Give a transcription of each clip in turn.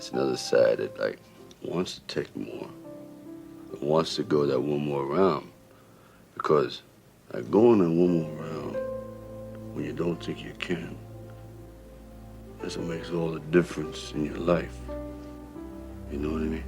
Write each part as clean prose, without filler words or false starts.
it's another side that like wants to take more, that wants to go that one more round, because like going that one more round when you don't think you can, that's what makes all the difference in your life. You know what I mean?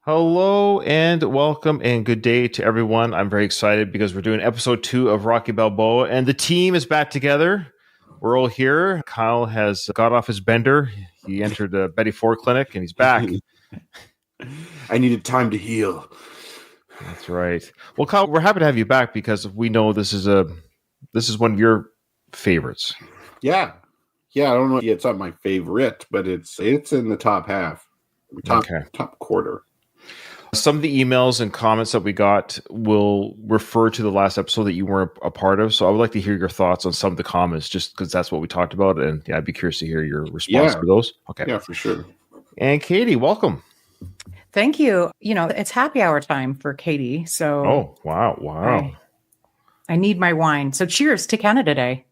Hello and welcome and good day to everyone. I'm very excited because we're doing episode 2 of Rocky Balboa and the team is back together. We're all here. Kyle has got off his bender. He entered the Betty Ford clinic and he's back. I needed time to heal. That's right. Well, Kyle, we're happy to have you back because we know this is one of your favorites. Yeah. I don't know if it's not my favorite, but it's in the top half. Top quarter. Some of the emails and comments that we got will refer to the last episode that you weren't a part of. So I would like to hear your thoughts on some of the comments, just because that's what we talked about. And yeah, I'd be curious to hear your response to those. Okay. Yeah, for sure. And Katie, welcome. Thank you. You know, it's happy hour time for Katie. So oh, wow. I need my wine. So cheers to Canada Day.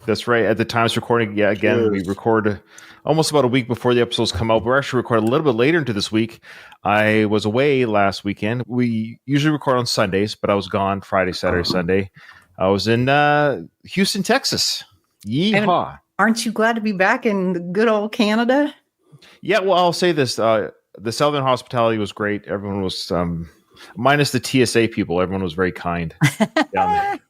That's right. At the time it's recording, again, we record almost about a week before the episodes come out. We're actually recording a little bit later into this week. I was away last weekend. We usually record on Sundays, but I was gone Friday, Saturday, Sunday. I was in Houston, Texas. Yeehaw. And aren't you glad to be back in good old Canada? Yeah, well, I'll say this. The Southern hospitality was great. Everyone was, minus the TSA people, everyone was very kind down there.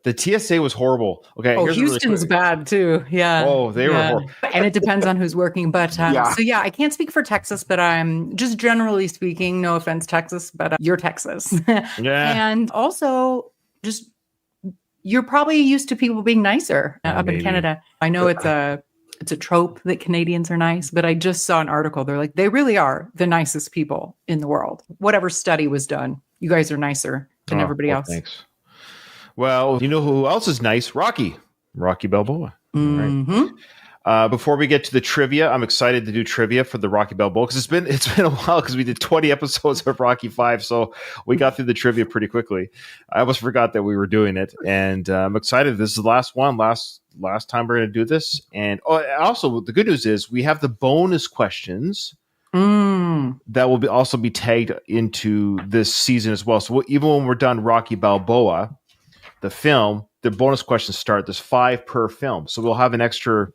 The TSA was horrible. Okay. Oh, Houston's really bad too. Yeah. Oh, they were horrible. And it depends on who's working. But So I can't speak for Texas, but I'm just generally speaking, no offense, Texas, but you're Texas. Yeah. And also just, you're probably used to people being nicer up in Canada. I know it's a trope that Canadians are nice, but I just saw an article. They're like, they really are the nicest people in the world. Whatever study was done, you guys are nicer than everybody else. Thanks. Well, you know who else is nice? Rocky Balboa. Mm-hmm. Right. Before we get to the trivia, I'm excited to do trivia for the Rocky Balboa because it's been a while because we did 20 episodes of Rocky 5, so we got through the trivia pretty quickly. I almost forgot that we were doing it, and I'm excited. This is the last one, last time we're going to do this. And also, the good news is we have the bonus questions that will also be tagged into this season as well. So even when we're done Rocky Balboa, the film, the bonus questions start. There's 5 per film. So we'll have an extra.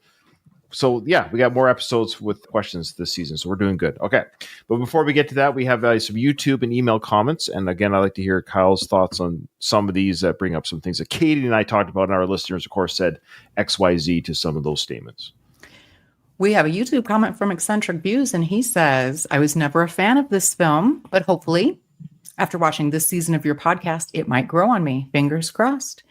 So yeah, we got more episodes with questions this season. So we're doing good. Okay. But before we get to that, we have some YouTube and email comments. And again, I'd like to hear Kyle's thoughts on some of these that bring up some things that Katie and I talked about. And our listeners, of course, said XYZ to some of those statements. We have a YouTube comment from Eccentric Views. And he says, I was never a fan of this film, but hopefully after watching this season of your podcast, it might grow on me. Fingers crossed.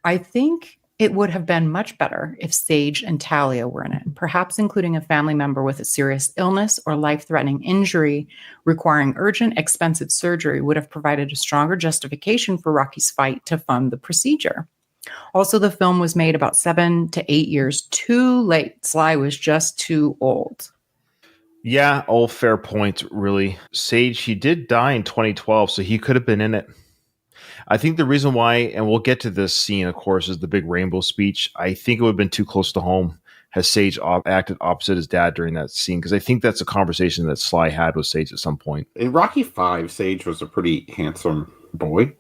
I think it would have been much better if Sage and Talia were in it, perhaps including a family member with a serious illness or life-threatening injury requiring urgent, expensive surgery would have provided a stronger justification for Rocky's fight to fund the procedure. Also, the film was made about 7 to 8 years too late. Sly was just too old. Yeah, all fair points, really. Sage, he did die in 2012, so he could have been in it. I think the reason why, and we'll get to this scene, of course, is the big rainbow speech. I think it would have been too close to home has Sage acted opposite his dad during that scene, because I think that's a conversation that Sly had with Sage at some point. In Rocky 5, Sage was a pretty handsome boy.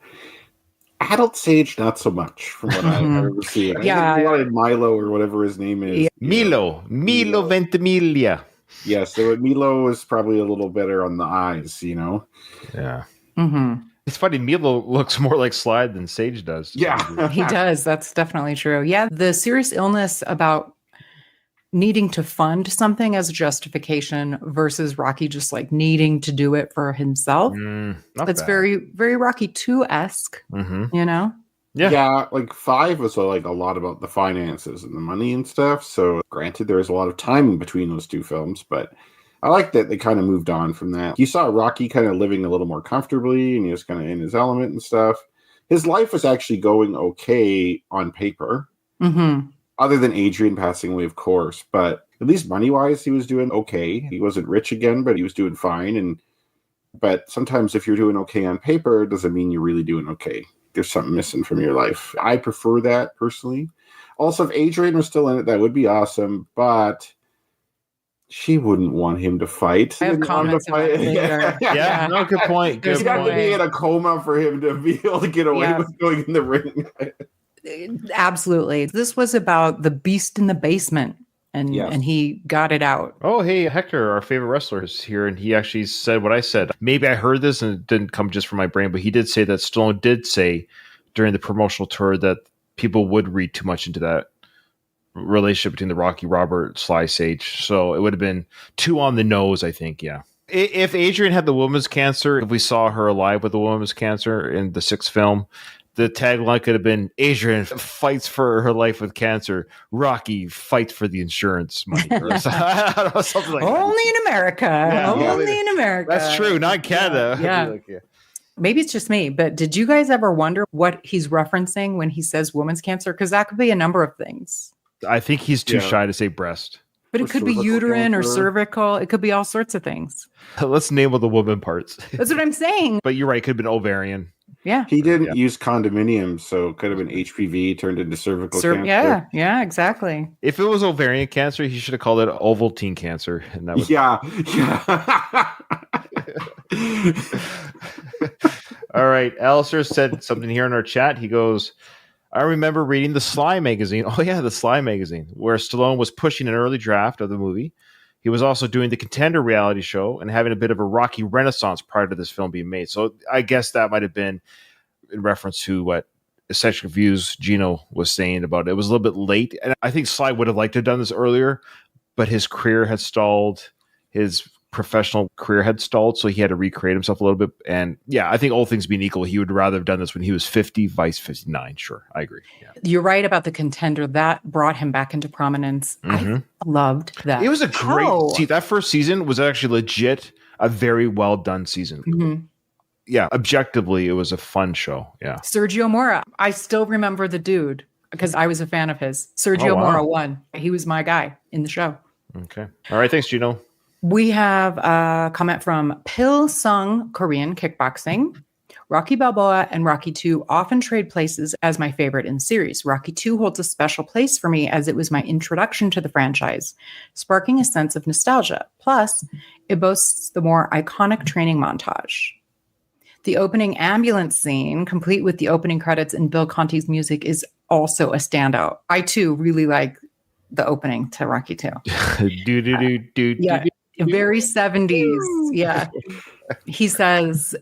Adult Sage, not so much, from what I remember seeing. Yeah. I think he wanted Milo or whatever his name is. Yeah. Milo Ventimiglia. Yeah, so Milo is probably a little better on the eyes, you know? Yeah. Mm-hmm. It's funny, Milo looks more like Sly than Sage does. Yeah. He does. That's definitely true. Yeah, the serious illness about needing to fund something as a justification versus Rocky just like needing to do it for himself. That's very, very Rocky 2-esque, you know? Yeah, like 5 was like a lot about the finances and the money and stuff. So granted, there was a lot of timing between those two films, but I like that they kind of moved on from that. You saw Rocky kind of living a little more comfortably, and he was kind of in his element and stuff. His life was actually going okay on paper, other than Adrian passing away, of course. But at least money-wise, he was doing okay. He wasn't rich again, but he was doing fine. But sometimes if you're doing okay on paper, it doesn't mean you're really doing okay. There's something missing from your life. I prefer that, personally. Also, if Adrian was still in it, that would be awesome, but she wouldn't want him to fight. I have comments about it later. Yeah, no, good point. Good She'd have to point. be in a coma for him to be able to get away with going in the ring. Absolutely. This was about the beast in the basement, and he got it out. Oh, hey, Hector, our favorite wrestler, is here, and he actually said what I said. Maybe I heard this and it didn't come just from my brain, but he did say that Stallone did say during the promotional tour that people would read too much into that relationship between the Rocky, Robert, Sly, Sage. So it would have been too on the nose, I think, yeah. If Adrian had the woman's cancer, if we saw her alive with the woman's cancer in the 6th film, the tagline could have been, Adrian fights for her life with cancer. Rocky fights for the insurance money. Or I don't know, something like Only in America. Yeah, Only in America. That's true, not in Canada. Yeah. Maybe it's just me, but did you guys ever wonder what he's referencing when he says woman's cancer? Because that could be a number of things. I think he's too shy to say breast. But it could be uterine or cervical. It could be all sorts of things. Let's name all the woman parts. That's what I'm saying. But you're right. It could have been ovarian. Yeah. He didn't use condominium, so it could have been HPV turned into cervical cancer. Yeah, exactly. If it was ovarian cancer, he should have called it Ovaltine cancer. And that would... Yeah. All right. Alistair said something here in our chat. He goes, I remember reading the Sly magazine. Oh, yeah, the Sly magazine, where Stallone was pushing an early draft of the movie. He was also doing the Contender reality show and having a bit of a Rocky renaissance prior to this film being made. So I guess that might have been in reference to what Eccentric Views Gino was saying about it. It was a little bit late. And I think Sly would have liked to have done this earlier, but his career had stalled. His professional career had stalled, so he had to recreate himself a little bit. And yeah, I think all things being equal, he would rather have done this when he was 50, Vice 59. Sure, I agree. Yeah. You're right about the Contender. That brought him back into prominence. I loved that. It was a great see. That first season was actually legit a very well done season. Yeah, objectively, it was a fun show. Yeah. Sergio Mora. I still remember the dude because I was a fan of his. Sergio Mora won. He was my guy in the show. Okay. All right. Thanks, Gino. We have a comment from Pil Sung Korean Kickboxing. Rocky Balboa and Rocky II often trade places as my favorite in the series. Rocky II holds a special place for me as it was my introduction to the franchise, sparking a sense of nostalgia. Plus, it boasts the more iconic training montage. The opening ambulance scene, complete with the opening credits and Bill Conti's music, is also a standout. I, too, really like the opening to Rocky II. Yeah. Very 70s. Yeah. He says,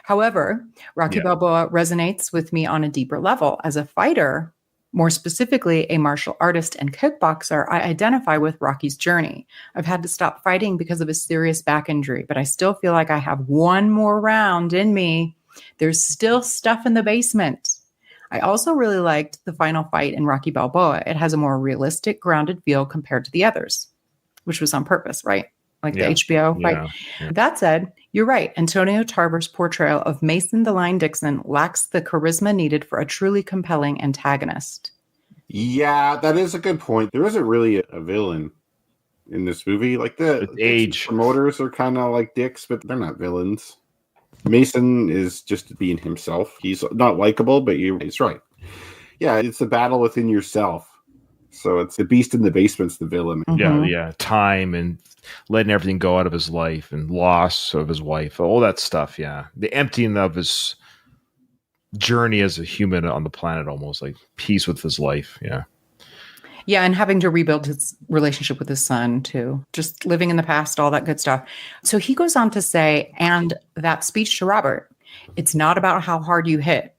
however, Rocky Balboa resonates with me on a deeper level. As a fighter, more specifically, a martial artist and kickboxer, I identify with Rocky's journey. I've had to stop fighting because of a serious back injury, but I still feel like I have one more round in me. There's still stuff in the basement. I also really liked the final fight in Rocky Balboa. It has a more realistic, grounded feel compared to the others, which was on purpose, right? Like the HBO fight. Yeah. That said, you're right. Antonio Tarver's portrayal of Mason the Lion Dixon lacks the charisma needed for a truly compelling antagonist. Yeah, that is a good point. There isn't really a villain in this movie. Like the age promoters are kind of like dicks, but they're not villains. Mason is just being himself. He's not likable, but he's right. Yeah, it's a battle within yourself. So it's the beast in the basement's the villain. Yeah. Time and letting everything go out of his life and loss of his wife, all that stuff. Yeah. The emptying of his journey as a human on the planet, almost like peace with his life. Yeah. Yeah. And having to rebuild his relationship with his son too, just living in the past, all that good stuff. So he goes on to say, and that speech to Robert, it's not about how hard you hit.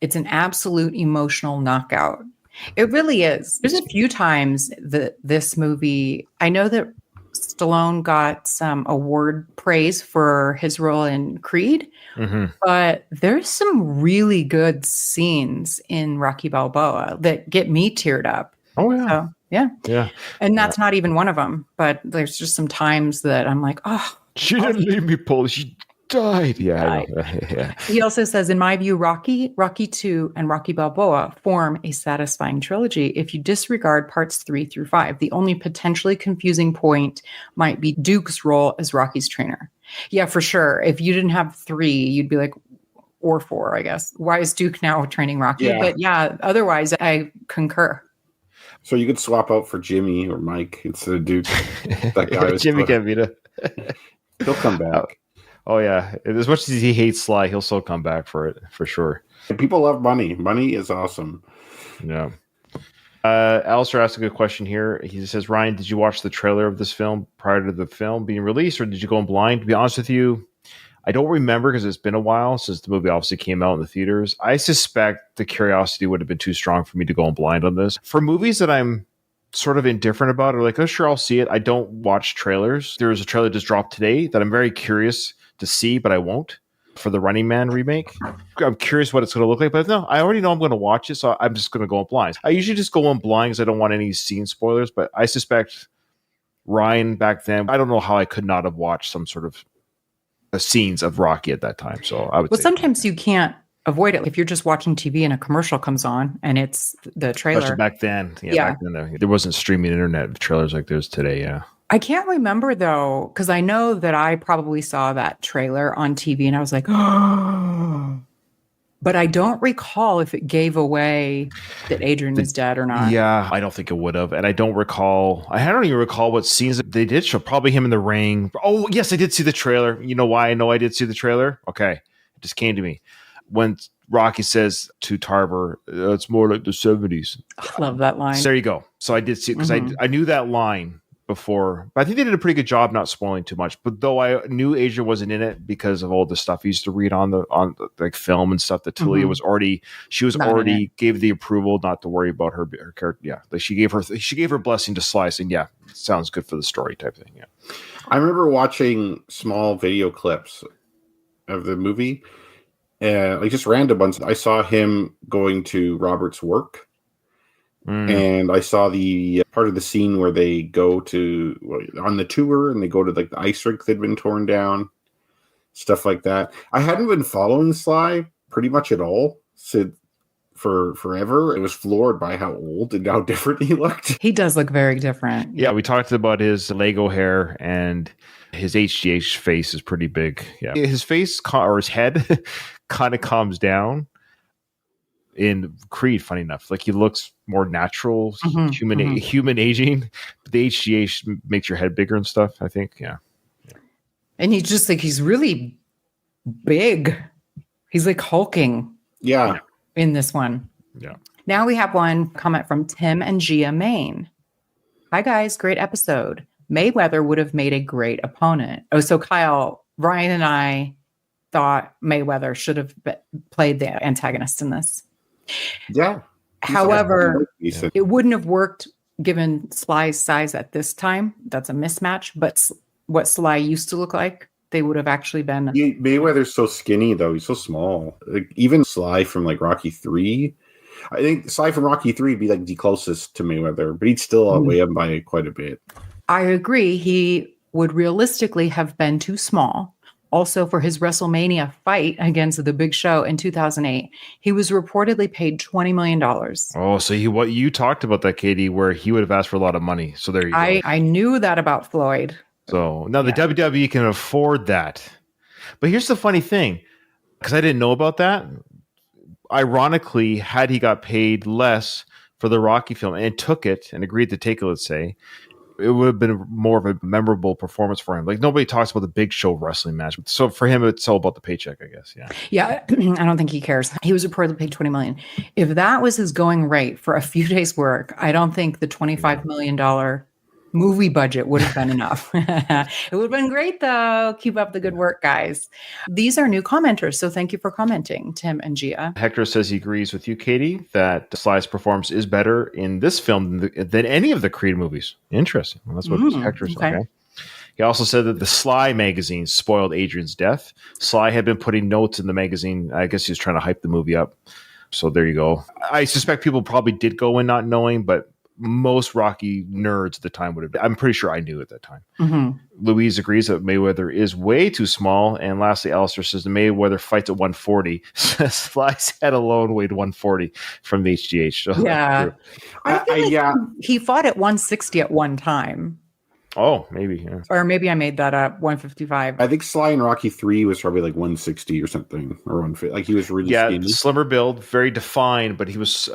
It's an absolute emotional knockout. It really is. There's a few times that this movie, I know that Stallone got some award praise for his role in Creed, but there's some really good scenes in Rocky Balboa that get me teared up. Oh yeah. So, yeah. Yeah. And that's not even one of them. But there's just some times that I'm like, oh, She didn't leave me, Paul. She died. Yeah, I know. Yeah. He also says, in my view, Rocky, Rocky 2, and Rocky Balboa form a satisfying trilogy if you disregard parts 3 through 5. The only potentially confusing point might be Duke's role as Rocky's trainer. Yeah, for sure. If you didn't have 3, you'd be like, or 4, I guess. Why is Duke now training Rocky? Yeah. But yeah, otherwise, I concur. So you could swap out for Jimmy or Mike instead of Duke. That guy was Jimmy Gavita. He'll come back. Oh yeah. As much as he hates Sly, he'll still come back for it for sure. And people love money. Money is awesome. Yeah. Alistair asked a good question here. He says, Ryan, did you watch the trailer of this film prior to the film being released, or did you go in blind? To be honest with you, I don't remember because it's been a while since the movie obviously came out in the theaters. I suspect the curiosity would have been too strong for me to go in blind on this. For movies that I'm sort of indifferent about, or like, oh, sure, I'll see it, I don't watch trailers. There was a trailer just dropped today that I'm very curious to see, but I won't, for the Running Man remake. I'm curious what it's going to look like, but no, I already know I'm going to watch it, so I'm just going to go in blind. I usually just go in blind because I don't want any scene spoilers, but I suspect Ryan back then, I don't know how I could not have watched some sort of scenes of Rocky at that time. So I would. Well, say sometimes you can't avoid it. If you're just watching TV and a commercial comes on and it's the trailer. especially back then. Yeah. Back then there wasn't streaming internet with trailers like there's today. Yeah. I can't remember though, because I know that I probably saw that trailer on TV and I was like, oh. But I don't recall if it gave away that Adrian was dead or not. Yeah, I don't think it would have. And I don't even recall what scenes they did show. Probably him in the ring. Oh, yes, I did see the trailer. You know why I know I did see the trailer? Okay. It just came to me. When Rocky says to Tarver, it's more like the 70s. I love that line. So there you go. So I did see it because I knew that line before, but I think they did a pretty good job not spoiling too much. But though I knew Adrian wasn't in it because of all the stuff he used to read on the like film and stuff, that Talia was already gave the approval not to worry about her character. Yeah, like she gave her blessing to Sly, and yeah, sounds good for the story type thing. Yeah, I remember watching small video clips of the movie, like just random ones. I saw him going to Robert's work. And I saw the part of the scene where they go on the tour and they go to like the ice rink that had been torn down, stuff like that. I hadn't been following Sly pretty much at all for forever. I was floored by how old and how different he looked. He does look very different. Yeah, we talked about his Lego hair, and his HGH face is pretty big. Yeah, his face or his head kind of calms down in Creed, funny enough. Like he looks more natural, human aging. But the HGH makes your head bigger and stuff, I think. Yeah. And he's just like, he's really big. He's like hulking. Yeah. In this one. Yeah. Now we have one comment from Tim and Gia Main. Hi guys, great episode. Mayweather would have made a great opponent. Oh, so Kyle, Ryan and I thought Mayweather should have played the antagonist in this. Yeah. However, it wouldn't have worked given Sly's size at this time. That's a mismatch. But what Sly used to look like, they would have actually been. Mayweather's so skinny, though. He's so small. Like, even Sly from like Rocky 3. I think Sly from Rocky 3 would be like the closest to Mayweather, but he'd still outweigh him by quite a bit. I agree. He would realistically have been too small. Also, for his WrestleMania fight against The Big Show in 2008, he was reportedly paid $20 million. Oh, so what you talked about that, Katie, where he would have asked for a lot of money. So there you go. I knew that about Floyd. So now the WWE can afford that. But here's the funny thing, because I didn't know about that. Ironically, had he got paid less for the Rocky film and took it and agreed to take it, let's say, it would have been more of a memorable performance for him. Like nobody talks about the Big Show wrestling match. So for him, it's all about the paycheck, I guess. Yeah. Yeah. I don't think he cares. He was reportedly paid $20 million. If that was his going rate for a few days work, I don't think the $25 million movie budget would have been enough. It would have been great though. Keep up the good work, guys. These are new commenters. So thank you for commenting, Tim and Gia. Hector says he agrees with you, Katie, that Sly's performance is better in this film than any of the Creed movies. Interesting. Well, that's what Hector said. Okay. He also said that the Sly magazine spoiled Adrian's death. Sly had been putting notes in the magazine. I guess he was trying to hype the movie up. So there you go. I suspect people probably did go in not knowing, but most Rocky nerds at the time would have been. I'm pretty sure I knew at that time. Mm-hmm. Louise agrees that Mayweather is way too small. And lastly, Alistair says the Mayweather fights at 140. Sly's head alone weighed 140 from the HGH. So Yeah. I feel like yeah. he fought at 160 at one time. Oh, maybe. Yeah. Or maybe I made that up, 155. I think Sly in Rocky 3 was probably like 160 or something, or 150. Like he was really skinny. Slimmer build, very defined, but he was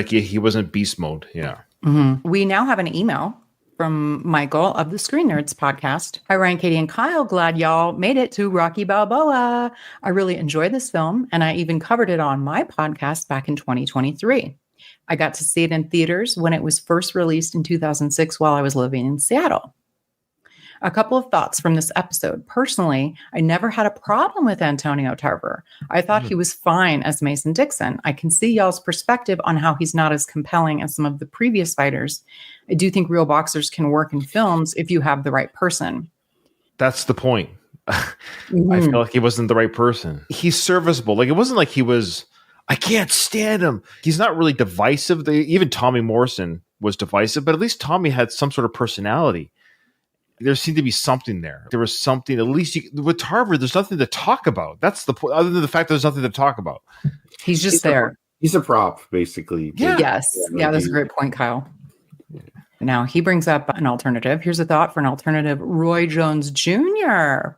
he wasn't beast mode. Yeah. Mm-hmm. We now have an email from Michael of the Screen Nerds podcast. Hi, Ryan, Katie, and Kyle. Glad y'all made it to Rocky Balboa. I really enjoy this film, and I even covered it on my podcast back in 2023. I got to see it in theaters when it was first released in 2006 while I was living in Seattle. A couple of thoughts from this episode. Personally, I never had a problem with Antonio Tarver. I thought he was fine as Mason Dixon. I can see y'all's perspective on how he's not as compelling as some of the previous fighters. I do think real boxers can work in films if you have the right person. That's the point. I feel like he wasn't the right person. He's serviceable. Like, it wasn't like he was, I can't stand him. He's not really divisive. Even Tommy Morrison was divisive, but at least Tommy had some sort of personality. There seemed to be something there. There was something, at least with Tarver, there's nothing to talk about. That's the point, other than the fact there's nothing to talk about. He's just there. He's a prop, basically. Yeah. Yes. Yeah, that's a great point, Kyle. Yeah. Now, he brings up an alternative. Here's a thought for an alternative. Roy Jones Jr.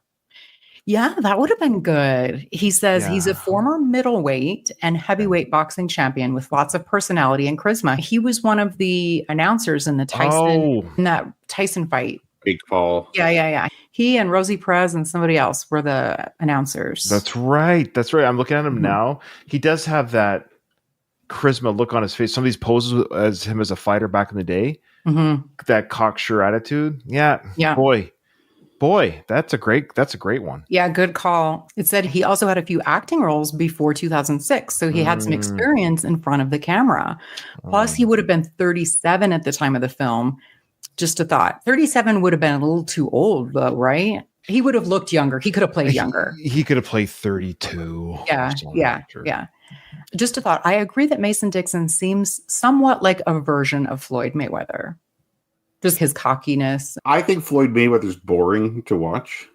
Yeah, that would have been good. He says he's a former middleweight and heavyweight boxing champion with lots of personality and charisma. He was one of the announcers in the in that Tyson fight. Big Paul. Yeah. He and Rosie Perez and somebody else were the announcers. That's right. I'm looking at him now. He does have that charisma look on his face. Some of these poses as him as a fighter back in the day. Mm-hmm. That cocksure attitude. Yeah. Boy, that's a great one. Yeah, good call. It said he also had a few acting roles before 2006, so he had some experience in front of the camera. Plus, he would have been 37 at the time of the film. Just a thought. 37 would have been a little too old, though, right? He would have looked younger. He could have played younger. He could have played 32. Yeah. Just a thought. I agree that Mason Dixon seems somewhat like a version of Floyd Mayweather. Just his cockiness. I think Floyd Mayweather's boring to watch.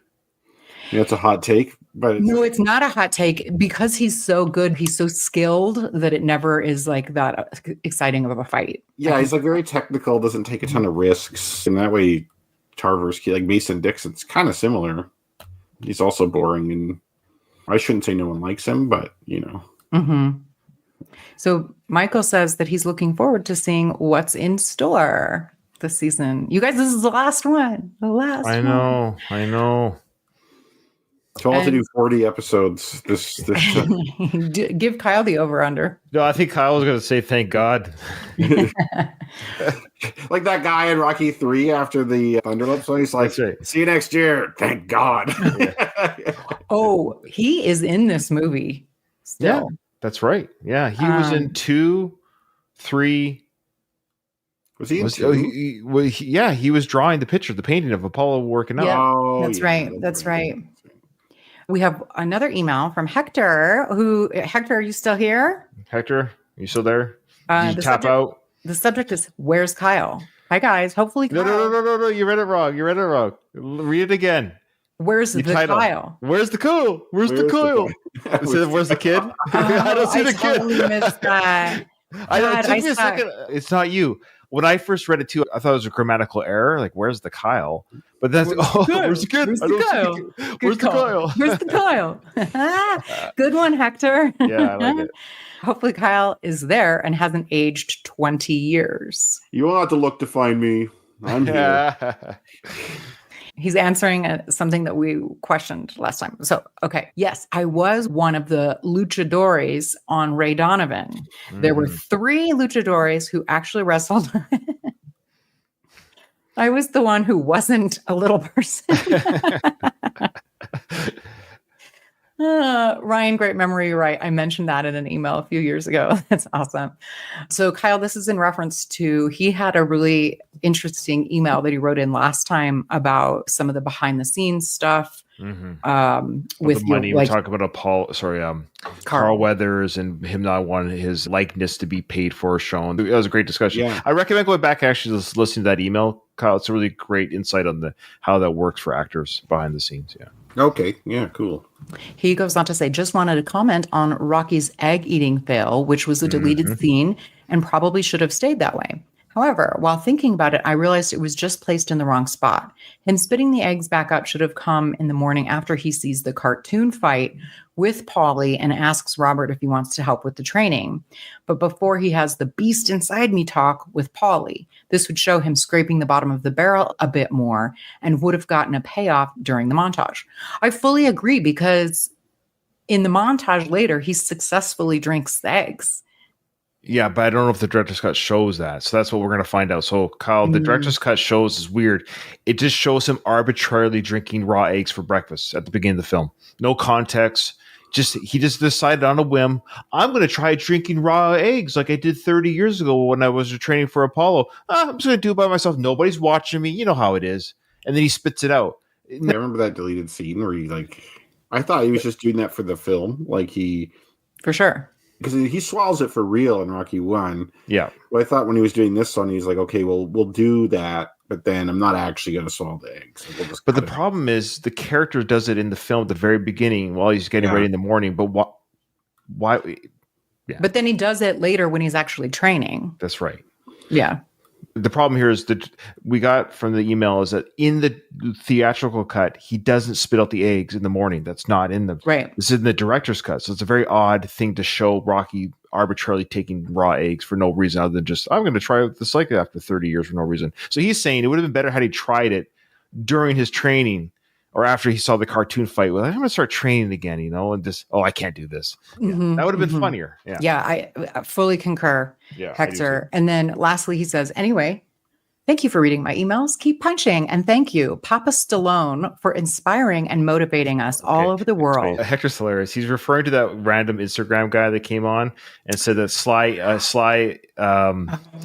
It's a hot take, but no, it's not a hot take because he's so good. He's so skilled that it never is like that exciting of a fight. Yeah, he's like very technical, doesn't take a ton of risks. And that way, Tarver's like Mason Dixon's kind of similar. He's also boring, and I shouldn't say no one likes him, but you know. Mm-hmm. So Michael says that he's looking forward to seeing what's in store this season. You guys, this is the last one. I know. So I'll have to do 40 episodes. This Give Kyle the over-under. No, I think Kyle was going to say, thank God. Like that guy in Rocky 3 after the Thunderlips one. He's like, see you next year. Thank God. Oh, he is in this movie still. Yeah, that's right. Yeah, he was in 2, 3. Was he in 2? He was drawing the picture, the painting of Apollo working out. Yeah, that's right. We have another email from Hector. Hector, are you still here? Hector, are you still there? Did you tap out? The subject is, where's Kyle? Hi, guys. Hopefully Kyle. No. You read it wrong. Read it again. Where's the title? Kyle? Where's the cool? Where's the cool? Where's the kid? I don't see the kid. Totally missed that. It took me a second. It's not you. When I first read it too, I thought it was a grammatical error. Like, where's the Kyle? But that's where's the kid? Where's the Kyle? Where's the Kyle? Where's the Kyle? Good one, Hector. Yeah, I like it. Hopefully Kyle is there and hasn't aged 20 years. You won't have to look to find me. I'm here. He's answering something that we questioned last time. So, okay. Yes, I was one of the luchadores on Ray Donovan. There were 3 luchadores who actually wrestled. I was the one who wasn't a little person. Ryan, great memory. You're right. I mentioned that in an email a few years ago. That's awesome. So, Kyle, this is in reference to he had a really interesting email that he wrote in last time about some of the behind the scenes stuff. With the money, we talk about Carl Weathers and him not wanting his likeness to be paid for or shown. It was a great discussion. Yeah. I recommend going back and actually listening to that email, Kyle. It's a really great insight on how that works for actors behind the scenes. Yeah. Okay. Yeah, cool. He goes on to say, just wanted to comment on Rocky's egg eating fail, which was a deleted scene and probably should have stayed that way. However, while thinking about it, I realized it was just placed in the wrong spot. Him spitting the eggs back up should have come in the morning after he sees the cartoon fight with Paulie and asks Robert if he wants to help with the training. But before he has the beast inside me talk with Paulie, this would show him scraping the bottom of the barrel a bit more and would have gotten a payoff during the montage. I fully agree, because in the montage later, he successfully drinks the eggs. Yeah, but I don't know if the director's cut shows that. So that's what we're going to find out. So, Kyle, the director's cut shows is weird. It just shows him arbitrarily drinking raw eggs for breakfast at the beginning of the film. No context. He just decided on a whim, I'm going to try drinking raw eggs like I did 30 years ago when I was training for Apollo. I'm just going to do it by myself. Nobody's watching me. You know how it is. And then he spits it out. I remember that deleted scene where I thought he was just doing that for the film. For sure. Because he swallows it for real in Rocky 1. Yeah. But I thought when he was doing this one, he's like, okay, well, we'll do that, but then I'm not actually going to swallow the eggs. But the problem is the character does it in the film at the very beginning while he's getting ready in the morning. But why? Yeah. But then he does it later when he's actually training. That's right. Yeah. The problem here is that we got from the email is that in the theatrical cut, he doesn't spit out the eggs in the morning. That's not in the right. This is in the director's cut. So it's a very odd thing to show Rocky arbitrarily taking raw eggs for no reason other than just, I'm going to try this like after 30 years for no reason. So he's saying it would have been better had he tried it during his training or after he saw the cartoon fight. Well, I'm going to start training again, and just, I can't do this. Mm-hmm, that would have been funnier. Yeah. Yeah, I fully concur, Hector. And then lastly, he says, anyway, thank you for reading my emails. Keep punching. And thank you, Papa Stallone, for inspiring and motivating us all over the world. Hector's hilarious. He's referring to that random Instagram guy that came on and said that Sly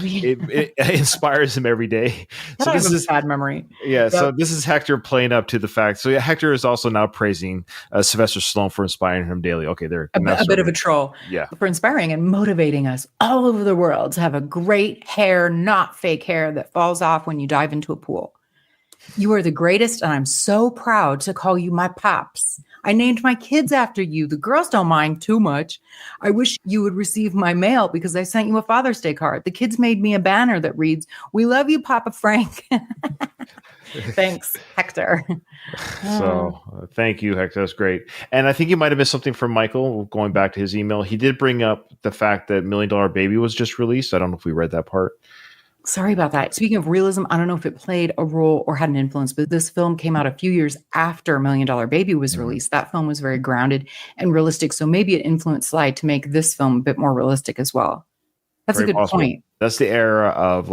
it inspires him every day. So this is a sad memory. Yeah. So this is Hector playing up to the fact. So Hector is also now praising Sylvester Stallone for inspiring him daily. Okay, there. A bit of a troll. Yeah. For inspiring and motivating us all over the world to have a great hair, not fake hair that falls off when you dive into a pool. You are the greatest, and I'm so proud to call you my pops. I named my kids after you. The girls don't mind too much. I wish you would receive my mail because I sent you a Father's Day card. The kids made me a banner that reads, "We love you, Papa Frank." Thanks, Hector. So thank you, Hector. That's great. And I think you might have missed something from Michael going back to his email. He did bring up the fact that $1 Million Baby was just released. I don't know if we read that part. Sorry about that. Speaking of realism, I don't know if it played a role or had an influence, but this film came out a few years after $1 Million Baby was released. That film was very grounded and realistic. So maybe it influenced Sly to make this film a bit more realistic as well. That's very a good possible point. That's the era of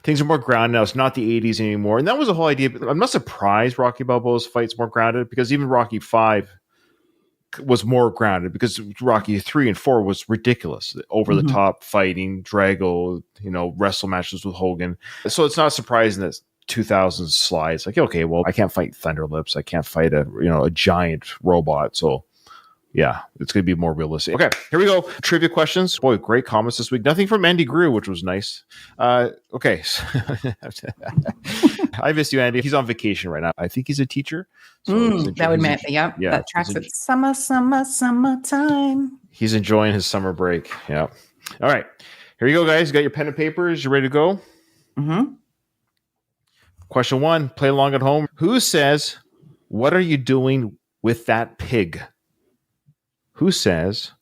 things are more grounded now. It's not the 80s anymore. And that was the whole idea. I'm not surprised Rocky Balboa's fight's more grounded because even Rocky 5 was more grounded because Rocky 3 and 4 was ridiculous, over the top fighting, Drago, wrestle matches with Hogan. So it's not surprising that 2000s Sly is like, okay, well, I can't fight Thunderlips, I can't fight a giant robot, so yeah, it's going to be more realistic. Okay, here we go. Trivia questions. Boy, great comments this week. Nothing from Andy Greer, which was nice. Okay. I missed you, Andy. He's on vacation right now. I think he's a teacher. So that would mean, yeah, that tracks it. Summertime. He's enjoying his summer break. Yeah. All right. Here you go, guys. You got your pen and papers. You ready to go? Mm-hmm. Question 1. Play along at home. Who says, "What are you doing with that pig?" Who says,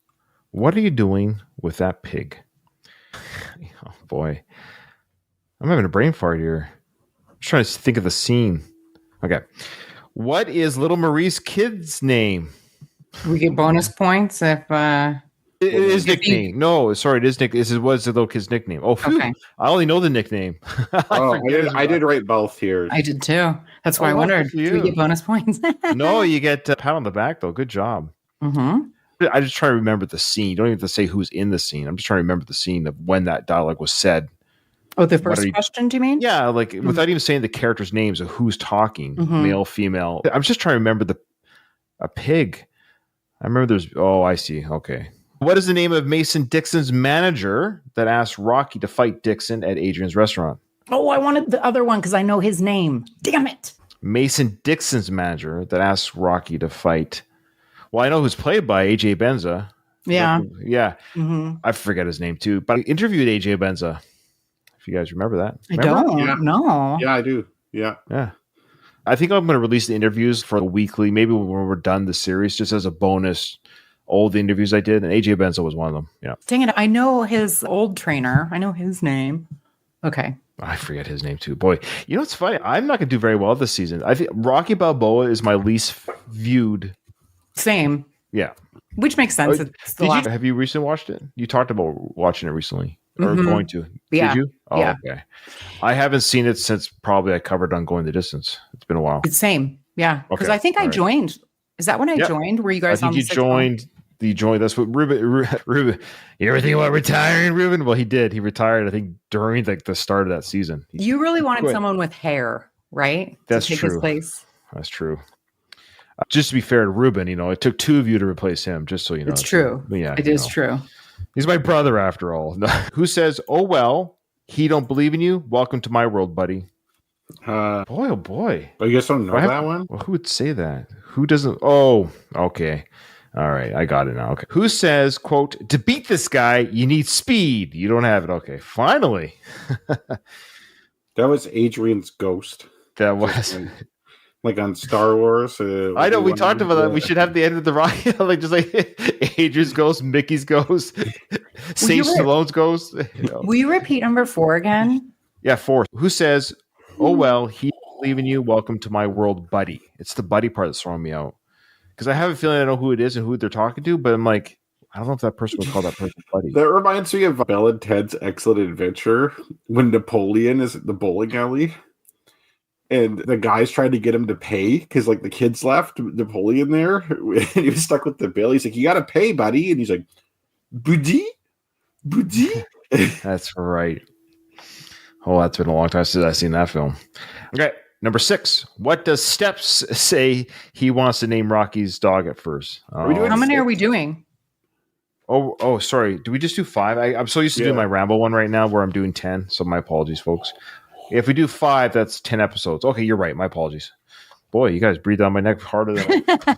"What are you doing with that pig?" Oh, boy. I'm having a brain fart here. I'm trying to think of the scene. Okay. What is little Marie's kid's name? We get bonus points if... It is nickname. No, sorry, it is nickname. What's the little kid's nickname? Oh, phew. Okay. I only know the nickname. I did write both here. I did too. That's why I wondered. Do we get bonus points? No, you get a pat on the back, though. Good job. Mm-hmm. I just try to remember the scene. You don't even have to say who's in the scene. I'm just trying to remember the scene of when that dialogue was said. Oh, the first question, do you mean? Yeah, like without even saying the characters' names of who's talking, male, female. I'm just trying to remember a pig. I remember there's. Oh, I see. Okay. What is the name of Mason Dixon's manager that asked Rocky to fight Dixon at Adrian's restaurant? Oh, I wanted the other one because I know his name. Damn it. Mason Dixon's manager that asked Rocky to fight. Well, I know who's played by AJ Benza. Yeah. Yeah. Mm-hmm. I forget his name too, but I interviewed AJ Benza. If you guys remember that. I don't know. Yeah, I do. Yeah. Yeah. I think I'm going to release the interviews for a weekly, maybe when we're done the series, just as a bonus. All the interviews I did, and AJ Benza was one of them. Yeah. Dang it. I know his old trainer. I know his name. Okay. I forget his name too. Boy, you know what's funny? I'm not going to do very well this season. I think Rocky Balboa is my least viewed. Same. Yeah. Which makes sense. Have you recently watched it? You talked about watching it recently or going to. Yeah. Did you? Oh, yeah. Okay. I haven't seen it since probably I covered on Going the Distance. It's been a while. It's same. Yeah. Because Okay. I think I joined. Is that when I joined? Were you guys I think on you joined. You joined. That's what Ruben. You ever think about retiring, Ruben? Well, he did. He retired, I think, during the start of that season. You really wanted someone with hair, right? That's to take true. His place. That's true. Just to be fair to Ruben, it took two of you to replace him, just so you know. It's true. Yeah, it is true. He's my brother after all. Who says, oh, well, he don't believe in you? Welcome to my world, buddy. Boy, oh boy. But you guys don't know that one? Well, who would say that? Who doesn't? Oh, okay. All right. I got it now. Okay. Who says, quote, to beat this guy, you need speed. You don't have it. Okay. Finally. That was Adrian's ghost. That was. Like on Star Wars. I know we talked about that. We should have the end of the rocket, like Adrian's ghost, Mickey's ghost, Sage Stallone's ghost. Will you repeat number 4 again? Yeah, 4. Who says, oh, well, he believe in you. Welcome to my world, buddy. It's the buddy part that's throwing me out. Because I have a feeling I know who it is and who they're talking to, but I'm like, I don't know if that person would call that person buddy. That reminds me of Bill and Ted's Excellent Adventure when Napoleon is at the bowling alley. And the guy's trying to get him to pay because, like, the kids left Napoleon there. And he was stuck with the bill. He's like, you got to pay, buddy. And he's like, Buddy? That's right. Oh, that's been a long time since I've seen that film. Okay, number 6. What does Steps say he wants to name Rocky's dog at first? How many are we doing? Oh, sorry. Do we just do 5? I'm so used to doing my Rambo one right now where I'm doing 10. So my apologies, folks. If we do 5, that's 10 episodes. Okay, you're right. My apologies. Boy, you guys breathe down my neck harder than I...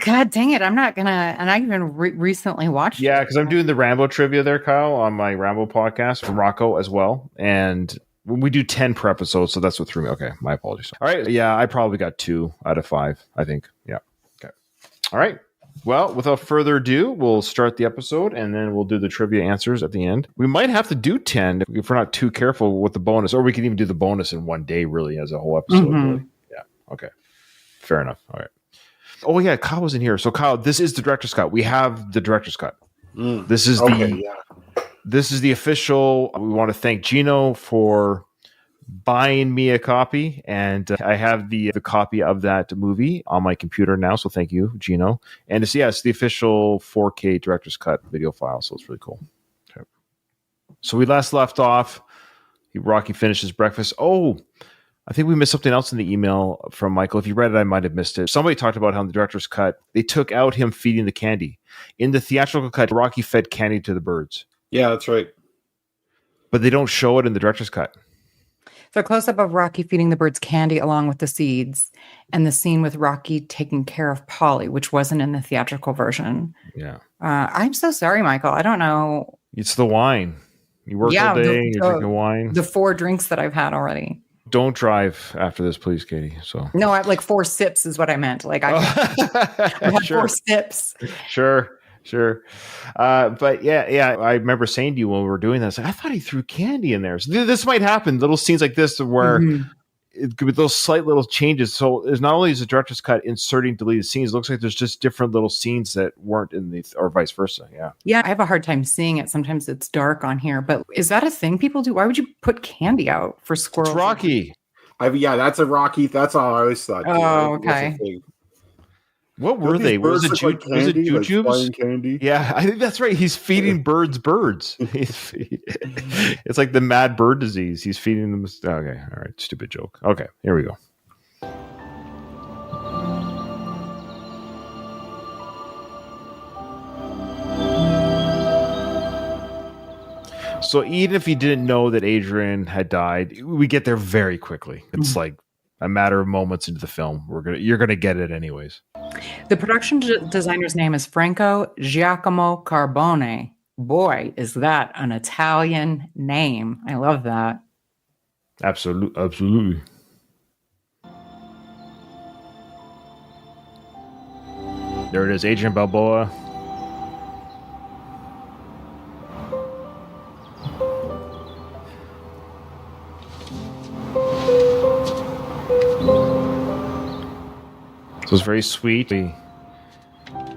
God dang it. I'm not going to... And I even recently watched Yeah, because I'm doing the Rambo trivia there, Kyle, on my Rambo podcast from Rocco as well. And we do 10 per episode, so that's what threw me. Okay, my apologies. All right, yeah, I probably got 2 out of 5, I think. Yeah. Okay. All right. Well, without further ado, we'll start the episode and then we'll do the trivia answers at the end. We might have to do 10 if we're not too careful with the bonus, or we can even do the bonus in one day, really, as a whole episode. Mm-hmm. Really. Yeah. Okay. Fair enough. All right. Oh, yeah. Kyle was in here. So, Kyle, this is the director's cut. We have the director's cut. This is this is the official. We want to thank Gino for buying me a copy, and I have the copy of that movie on my computer now, so thank you, Gino. And it's the official 4K director's cut video file, so it's really cool. Okay. So we last left off, Rocky finishes breakfast. Oh, I think we missed something else in the email from Michael. If you read it, I might have missed it. Somebody talked about how in the director's cut, they took out him feeding the candy. In the theatrical cut, Rocky fed candy to the birds. Yeah, that's right. But they don't show it in the director's cut. So a close-up of Rocky feeding the birds candy along with the seeds, and the scene with Rocky taking care of Polly, which wasn't in the theatrical version. Yeah. I'm so sorry, Michael. I don't know. It's the wine. You work all day and you're drinking wine. The 4 drinks that I've had already. Don't drive after this, please, Katie. So no, I like 4 sips is what I meant. Like I had 4 sips. Sure. But yeah, I remember saying to you when we were doing this, I thought he threw candy in there. So this might happen. Little scenes like this where it could be those slight little changes. So there's not only is the director's cut inserting deleted scenes, it looks like there's just different little scenes that weren't in the, or vice versa. Yeah. Yeah. I have a hard time seeing it. Sometimes it's dark on here, but is that a thing people do? Why would you put candy out for squirrels? It's Rocky. That's a Rocky. That's all I always thought. Oh, okay. What were they? Was it, like was it candy, like jujubes? flying candy? Yeah, I think that's right. He's feeding birds. It's like the mad bird disease. He's feeding them. Okay, all right. Stupid joke. Okay, here we go. So even if you didn't know that Adrian had died, we get there very quickly. It's like a matter of moments into the film. You're gonna get it anyways. The production designer's name is Franco Giacomo Carbone. Boy, is that an Italian name. I love that. Absolutely. There it is, Adrian Balboa. So it's very sweet. He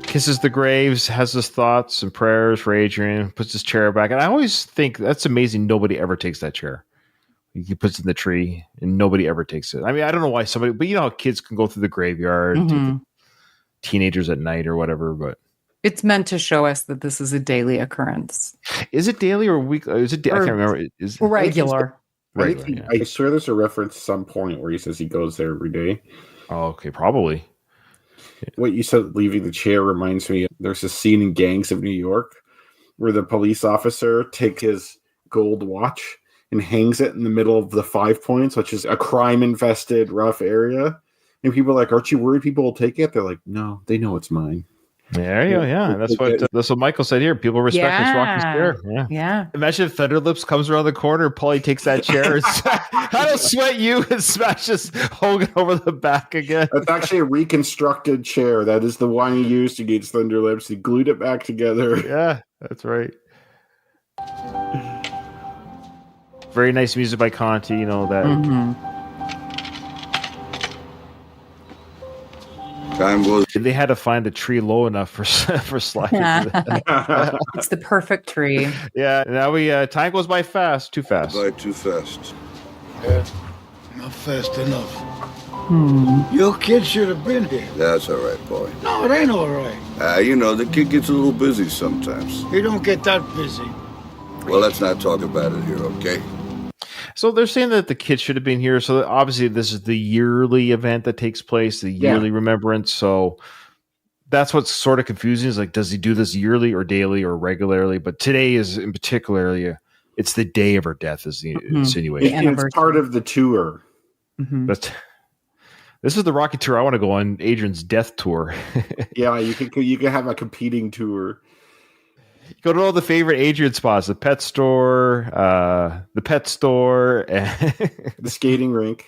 kisses the graves, has his thoughts and prayers for Adrian, puts his chair back. And I always think that's amazing. Nobody ever takes that chair. He puts it in the tree and nobody ever takes it. I mean, I don't know why somebody, but you know how kids can go through the graveyard, take the teenagers at night or whatever, but it's meant to show us that this is a daily occurrence. Is it daily or weekly? Is it? I can't remember. Is regular? Regular. Yeah. I swear there's a reference at some point where he says he goes there every day. Oh, okay, probably. What you said, leaving the chair, reminds me. There's a scene in Gangs of New York where the police officer takes his gold watch and hangs it in the middle of the 5 Points, which is a crime-infested, rough area. And people are like, "Aren't you worried people will take it?" They're like, "No, they know it's mine." There you go. Yeah, that's what Michael said here. People respect Miss Rocky's chair. Yeah. Imagine if Thunderlips comes around the corner, Paulie takes that chair. And I don't sweat you and smashes Hogan over the back again. That's actually a reconstructed chair. That is the one he used against Thunderlips. He glued it back together. Yeah, that's right. Very nice music by Conti. You know that. Mm-hmm. Time goes. They had to find the tree low enough for sliding. It's the perfect tree. Yeah. Now time goes by fast. Too fast. By too fast. Yeah, not fast enough. Your kid should have been here. That's all right, boy. No, it ain't all right. You know, the kid gets a little busy sometimes. He don't get that busy. Well, let's not talk about it here, okay? So they're saying that the kid should have been here. So obviously this is the yearly event that takes place, the yearly remembrance. So that's what's sort of confusing is like, does he do this yearly or daily or regularly? But today is in particular, it's the day of her death is the insinuation. It's part of the tour. Mm-hmm. This is the Rocky tour. I want to go on Adrian's death tour. Yeah, you can have a competing tour. Go to all the favorite Adrian spots: the pet store, and the skating rink.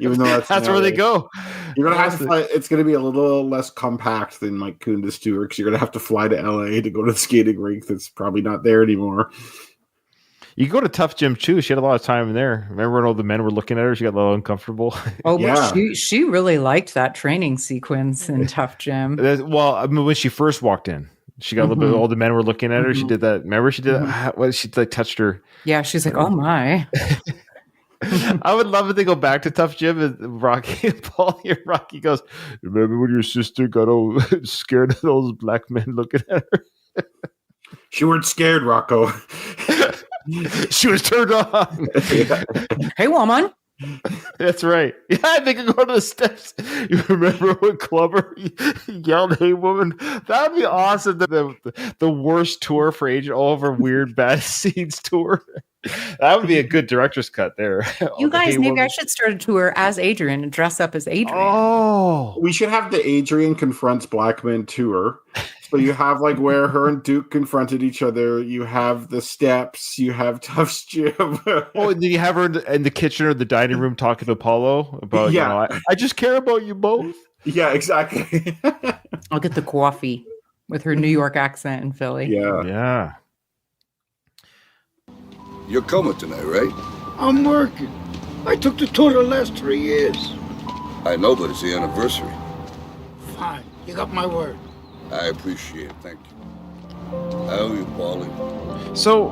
Even though that's where they go. You're gonna have to fly. It's gonna be a little less compact than Mike Kunda's tour because you're gonna have to fly to LA to go to the skating rink. That's probably not there anymore. You go to Tough Gym too. She had a lot of time in there. Remember when all the men were looking at her? She got a little uncomfortable. Oh, yeah. She really liked that training sequence in Tough Gym. Well, I mean, when she first walked in, she got a little bit. All the men were looking at her. She did that. Remember, she did that. What? She like touched her. Yeah, she's like, "Oh my." I would love if they go back to Tough Gym and Rocky and Rocky goes, "Remember when your sister got all scared of those black men looking at her?" She weren't scared, Rocco. She was turned on. Hey, woman. That's right. Yeah, they could go to the steps. You remember when Clubber yelled, "Hey, woman"? That would be awesome. The worst tour for Adrian, all over weird bad scenes tour. That would be a good director's cut there. You guys, maybe I should start a tour as Adrian and dress up as Adrian. Oh, we should have the Adrian Confronts Black Men tour. So you have like where her and Duke confronted each other. You have the steps. You have Tufts Gym. Oh, and then you have her in the kitchen or the dining room talking to Apollo about, I just care about you both. Yeah, exactly. I'll get the coffee with her New York accent in Philly. Yeah. You're coming tonight, right? I'm working. I took the tour the last 3 years. I know, but it's the anniversary. Fine. You got my word. I appreciate it. Thank you. I owe you, Paulie. So,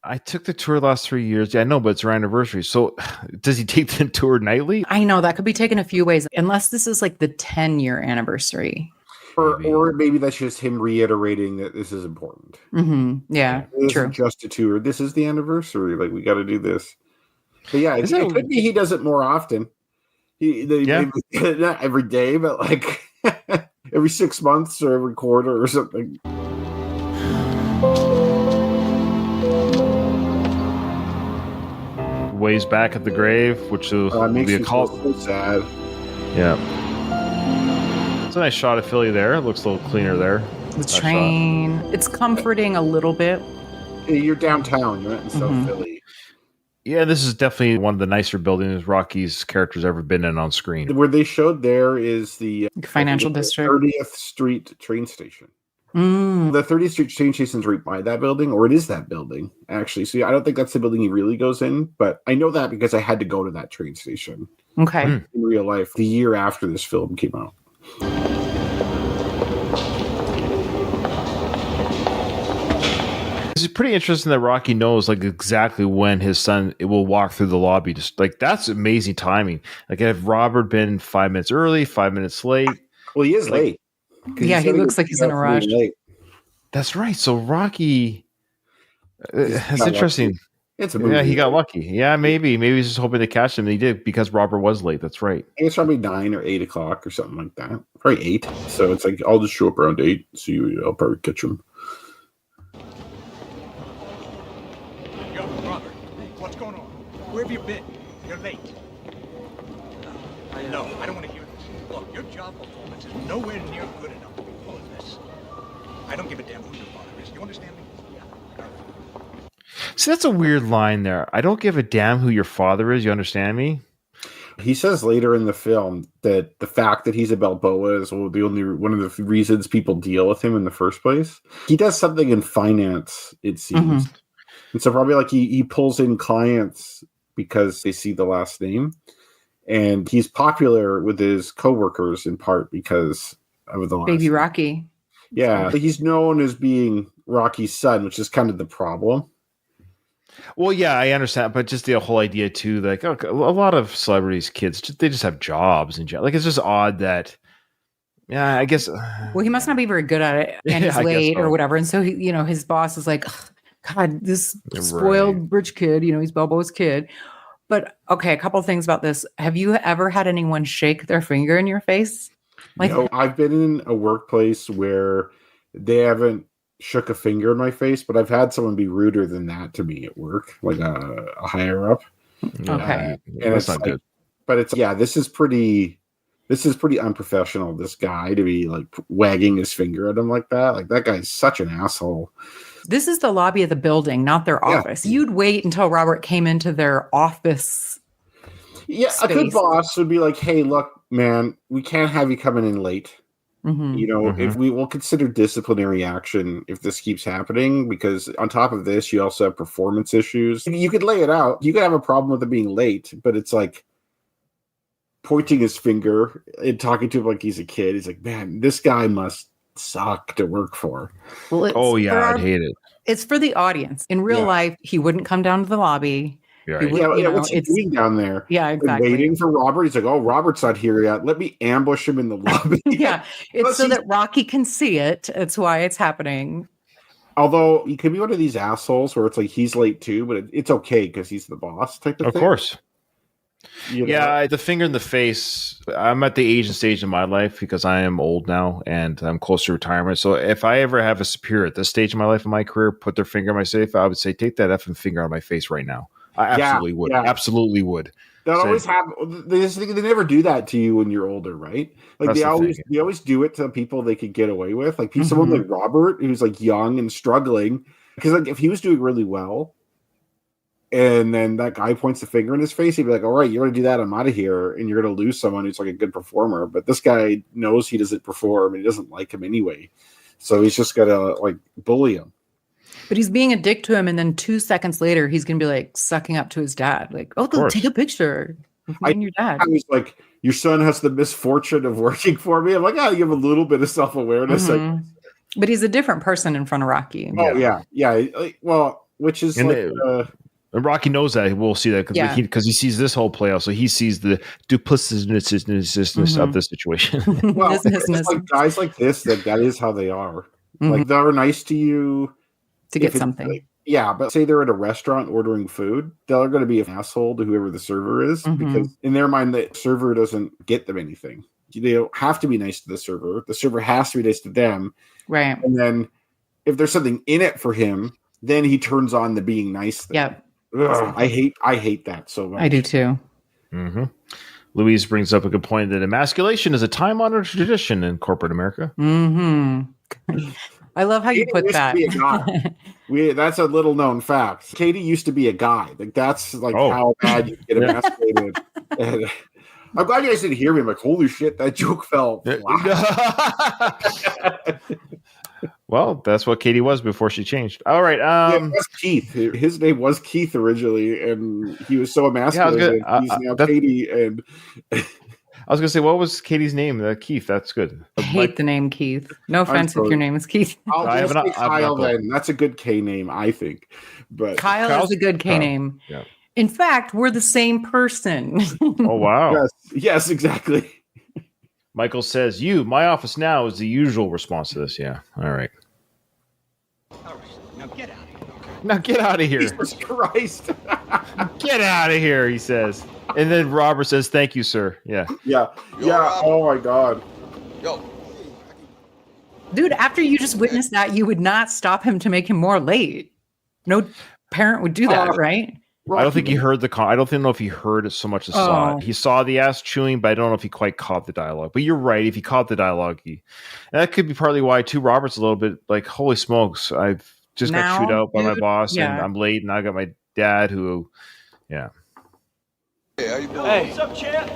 I took the tour the last 3 years. Yeah, I know, but it's our anniversary. So does he take the tour nightly? I know that could be taken a few ways, unless this is like the 10-year anniversary. Or maybe that's just him reiterating that this is important. Mm-hmm. Yeah, This true. isn't just a tour. This is the anniversary. Like, we got to do this. But yeah, it could be he does it more often. Not every day, but like every 6 months or every quarter or something. Ways back at the grave, which will be a call. So sad. Yeah. It's a nice shot of Philly there. It looks a little cleaner there. The train. It's comforting a little bit. You're downtown. You're not in South Philly. Yeah, this is definitely one of the nicer buildings Rocky's character's ever been in on screen. Where they showed there is the financial district, 30th Street train station. Mm. The 30th Street train station is right by that building, or it is that building, actually. So I don't think that's the building he really goes in, but I know that because I had to go to that train station. Okay. In real life, the year after this film came out. It's pretty interesting that Rocky knows like exactly when his son will walk through the lobby. Just like that's amazing timing. Like if Robert been 5 minutes early, 5 minutes late. Well, he is late. Yeah, he looks like he's in a rush. Late. That's right. So Rocky, that's interesting. Lucky. It's a movie. Yeah, he got lucky. Yeah, maybe he's just hoping to catch him. And he did because Robert was late. That's right. I think it's probably 9 or 8 o'clock or something like that. Probably 8. So it's like I'll just show up around 8. So I'll probably catch him. Yo, Robert, what's going on? Where have you been? You're late. No, I don't want to hear this. Look, your job performance is nowhere near good enough to be pulling this. I don't give a damn who your father is. You understand me? Yeah. See, that's a weird line there. I don't give a damn who your father is. You understand me? He says later in the film that the fact that he's a Balboa is one of the reasons people deal with him in the first place. He does something in finance, it seems. Mm-hmm. And so probably like he pulls in clients because they see the last name. And he's popular with his coworkers in part because of the last Baby name. Rocky. Yeah. He's known as being Rocky's son, which is kind of the problem. Well, yeah, I understand, but just the whole idea too, like okay, a lot of celebrities' kids, they just have jobs and like it's just odd that, yeah, I guess. Well, he must not be very good at it, and he's late or whatever, and so he, his boss is like, God, this spoiled rich kid, he's Balboa's kid. But okay, a couple of things about this. Have you ever had anyone shake their finger in your face? Like, no, I've been in a workplace where they haven't shook a finger in my face, but I've had someone be ruder than that to me at work, like a higher up. Okay, and it's not good. But this is pretty unprofessional. This guy to be like wagging his finger at him like that. Like that guy's such an asshole. This is the lobby of the building, not their office. You'd wait until Robert came into their office. Yeah, space. A good boss would be like, "Hey, look, man, we can't have you coming in late. Mm-hmm. If we will consider disciplinary action if this keeps happening, because on top of this, you also have performance issues. You could lay it out. You could have a problem with it being late, but it's like pointing his finger and talking to him like he's a kid. He's like, man, this guy must suck to work for. Well, I'd hate it. It's for the audience. In real life, he wouldn't come down to the lobby. Right. What's he doing down there? Yeah, exactly. Waiting for Robert. He's like, oh, Robert's not here yet. Let me ambush him in the lobby. Yeah, it's so that Rocky can see it. That's why it's happening. Although he could be one of these assholes where it's like he's late too, but it's okay because he's the boss type of thing. Of course. Yeah, the finger in the face. I'm at the age and stage in my life because I am old now and I'm close to retirement. So if I ever have a superior at this stage of my life in my career put their finger in my face, I would say, take that effing finger out of my face right now. I absolutely would. Yeah. Absolutely would. That always happen. They never do that to you when you're older, right? Like they always do it to people they could get away with. Like someone like Robert, who's like young and struggling, because like if he was doing really well, and then that guy points the finger in his face, he'd be like, "All right, you're going to do that. I'm out of here," and you're going to lose someone who's like a good performer. But this guy knows he doesn't perform, and he doesn't like him anyway, so he's just going to like bully him. But he's being a dick to him, and then 2 seconds later, he's going to be like sucking up to his dad. Like, oh, take a picture of me and your dad. I was like, your son has the misfortune of working for me. I'm like, you have a little bit of self-awareness. Mm-hmm. But he's a different person in front of Rocky. Oh, yeah. Well, which is And like and Rocky knows that. We'll see that because he sees this whole play out. So he sees the duplicitousness of the situation. well, it's like guys like this that is how they are. Like they're nice to you to get something. Like, yeah, but say they're at a restaurant ordering food, they're going to be an asshole to whoever the server is because in their mind, the server doesn't get them anything. They don't have to be nice to the server. The server has to be nice to them. Right. And then if there's something in it for him, then he turns on the being nice thing. Yep. Ugh, I hate that so much. I do too. Mm-hmm. Louise brings up a good point that emasculation is a time-honored tradition in corporate America. Mm-hmm. I love how you put that. That's a little known fact. Katie used to be a guy. Like that's like how bad you get emasculated. And I'm glad you guys didn't hear me. I'm like, holy shit, that joke fell flat. Well, that's what Katie was before she changed. All right. That's Keith. His name was Keith originally, and he was so emasculated. He's now Katie. And I was going to say, what was Katie's name? Keith. That's good. I hate the name Keith. No offense if your name is Keith. I'll just say Kyle then. That's a good K name, I think. But Kyle is a good K name. Yeah. In fact, we're the same person. Oh, wow. Yes, exactly. Michael says, my office now is the usual response to this. Yeah. All right. Now get out of here. Now get out of here. Jesus Christ. Get out of here, he says. And then Robert says, thank you, sir. Yeah. Yeah. Oh, my God. Yo. Dude, after you just witnessed that, you would not stop him to make him more late. No parent would do that, right? I don't think he heard I don't know if he heard it so much as saw it. He saw the ass chewing, but I don't know if he quite caught the dialogue. But you're right. If he caught the dialogue, that could be partly why, too, Robert's a little bit like, holy smokes, I've just got chewed out by my boss, and I'm late, and I got my dad who, Hey, how you doing? Hey, what's up, champ?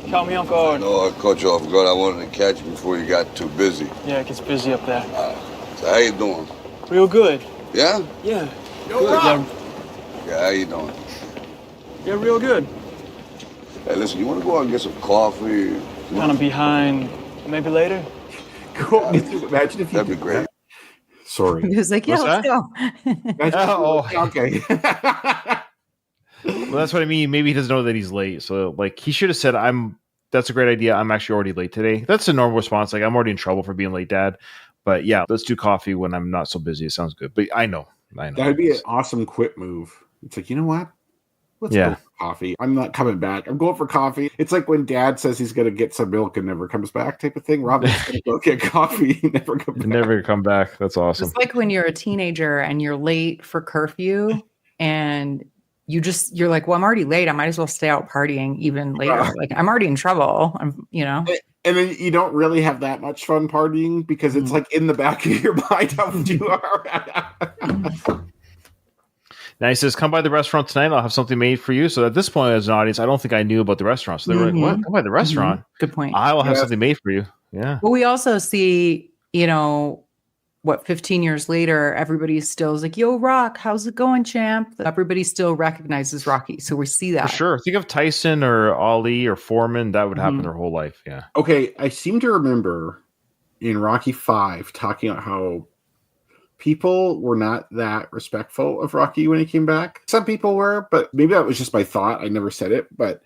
Caught me off guard. No, I caught you off guard. I wanted to catch you before you got too busy. Yeah, it gets busy up there. So how you doing? Real good. Yeah? Yeah. Good. Yeah, how you doing? Yeah, real good. Hey, listen, you want to go out and get some coffee? Kind of behind. Maybe later? Imagine if you That'd be great. Sorry. He was like, let's go. Okay. Well, that's what I mean. Maybe he doesn't know that he's late. So, like, he should have said, that's a great idea. I'm actually already late today. That's a normal response. Like, I'm already in trouble for being late, Dad. But yeah, let's do coffee when I'm not so busy. It sounds good. But I know. That'd be an awesome quit move. It's like, you know what? Let's go for coffee. I'm not coming back. I'm going for coffee. It's like when Dad says he's going to get some milk and never comes back type of thing. Robin's going to go get coffee and never come back. Never come back. That's awesome. It's like when you're a teenager and you're late for curfew and you're like, well, I'm already late. I might as well stay out partying even later. Like I'm already in trouble. And then you don't really have that much fun partying because it's like in the back of your mind how you are. Now he says, come by the restaurant tonight. I'll have something made for you. So at this point, as an audience, I don't think I knew about the restaurant. So they were like, what? Come by the restaurant? Good point. I will have something made for you. Yeah. Well, we also see, 15 years later, everybody still is like, yo, Rock, how's it going, champ? Everybody still recognizes Rocky. So we see that. For sure. Think of Tyson or Ali or Foreman. That would happen their whole life. Yeah. Okay. I seem to remember in Rocky 5 talking about how people were not that respectful of Rocky when he came back. Some people were, but maybe that was just my thought. I never said it, but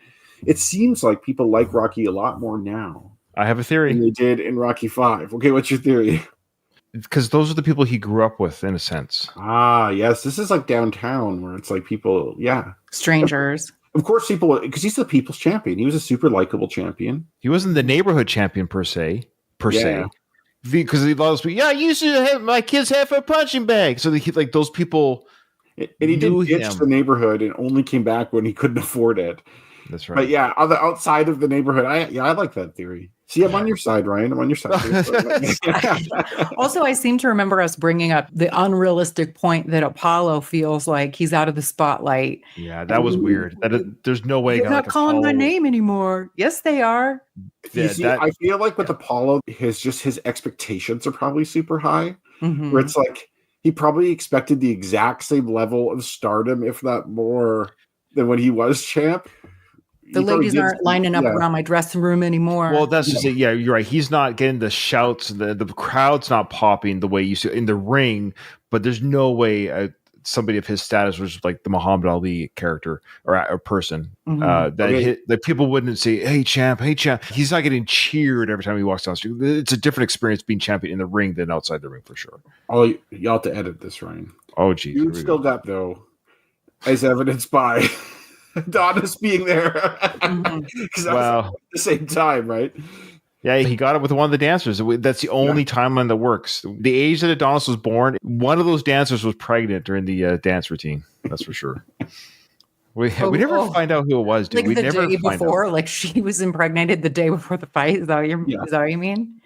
it seems like people like Rocky a lot more now. I have a theory. Than they did in Rocky 5. Okay, what's your theory? Because those are the people he grew up with, in a sense. Ah, yes. This is like downtown where it's like people, strangers. Of course, people, because he's the people's champion. He was a super likable champion. He wasn't the neighborhood champion per se. Because he loves people. Yeah, I used to have my kids have a punching bag. So those people. And he did ditch the neighborhood and only came back when he couldn't afford it. That's right. But yeah, on the outside of the neighborhood, I like that theory. See, I'm on your side, Ryan. I'm on your side. Also, I seem to remember us bringing up the unrealistic point that Apollo feels like he's out of the spotlight. Yeah, that was weird. There's no way. They're not calling my name anymore. Yes, they are. I feel like with Apollo, his expectations are probably super high. Where it's like he probably expected the exact same level of stardom, if not more, than when he was champ. The ladies aren't lining up around my dressing room anymore. Well, that's just it. Yeah, you're right. He's not getting the shouts. The crowd's not popping the way you see in the ring. But there's no way somebody of his status was like the Muhammad Ali character or person that people wouldn't say, "Hey champ, hey champ." He's not getting cheered every time he walks down the street. It's a different experience being champion in the ring than outside the ring for sure. Oh, y'all have to edit this, Ryan. Oh, geez. You still got though, as evidenced by Adonis being there. Because at the same time, right? Yeah, he got it with one of the dancers. That's the only timeline that works. The age that Adonis was born, one of those dancers was pregnant during the dance routine. That's for sure. We never find out who it was, dude. Like we the never day find before, out. Like she was impregnated the day before the fight. Is that what you mean?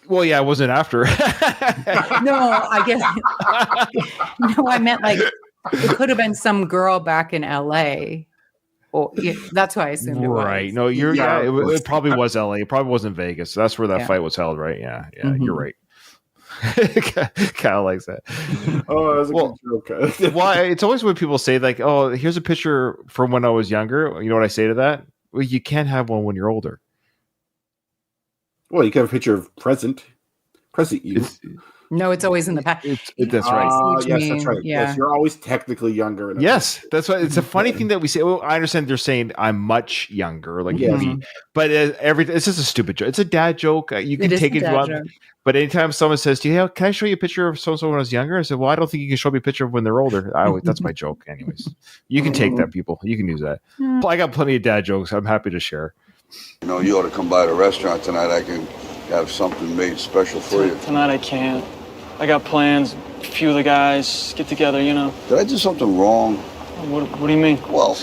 Well, yeah, it wasn't after. No, I guess. No, I meant like it could have been some girl back in LA. Oh, yeah, that's why I assumed it was. Right. No, it probably was LA. It probably wasn't Vegas. That's where that fight was held, right? Yeah. You're right. Kyle likes that. Oh, that was a good joke. Well, it's always when people say like, "Oh, here's a picture from when I was younger." You know what I say to that? Well, you can't have one when you're older. Well, you can have a picture of present you. No, it's always in the past. That's right. Yes, that's right. Yeah. Yes, you're always technically younger. Yes, that's why it's a funny thing that we say. Well, I understand they're saying I'm much younger, like but it's just a stupid joke. It's a dad joke. You can take it if you want. But anytime someone says to you, "Hey, can I show you a picture of so and so when I was younger?" I said, "Well, I don't think you can show me a picture of when they're older." That's my joke, anyways. You can take that, people. You can use that. I got plenty of dad jokes. I'm happy to share. You ought to come by the restaurant tonight. I can have something made special for you. Tonight I can't. I got plans. A few of the guys get together, Did I do something wrong? What do you mean? Well,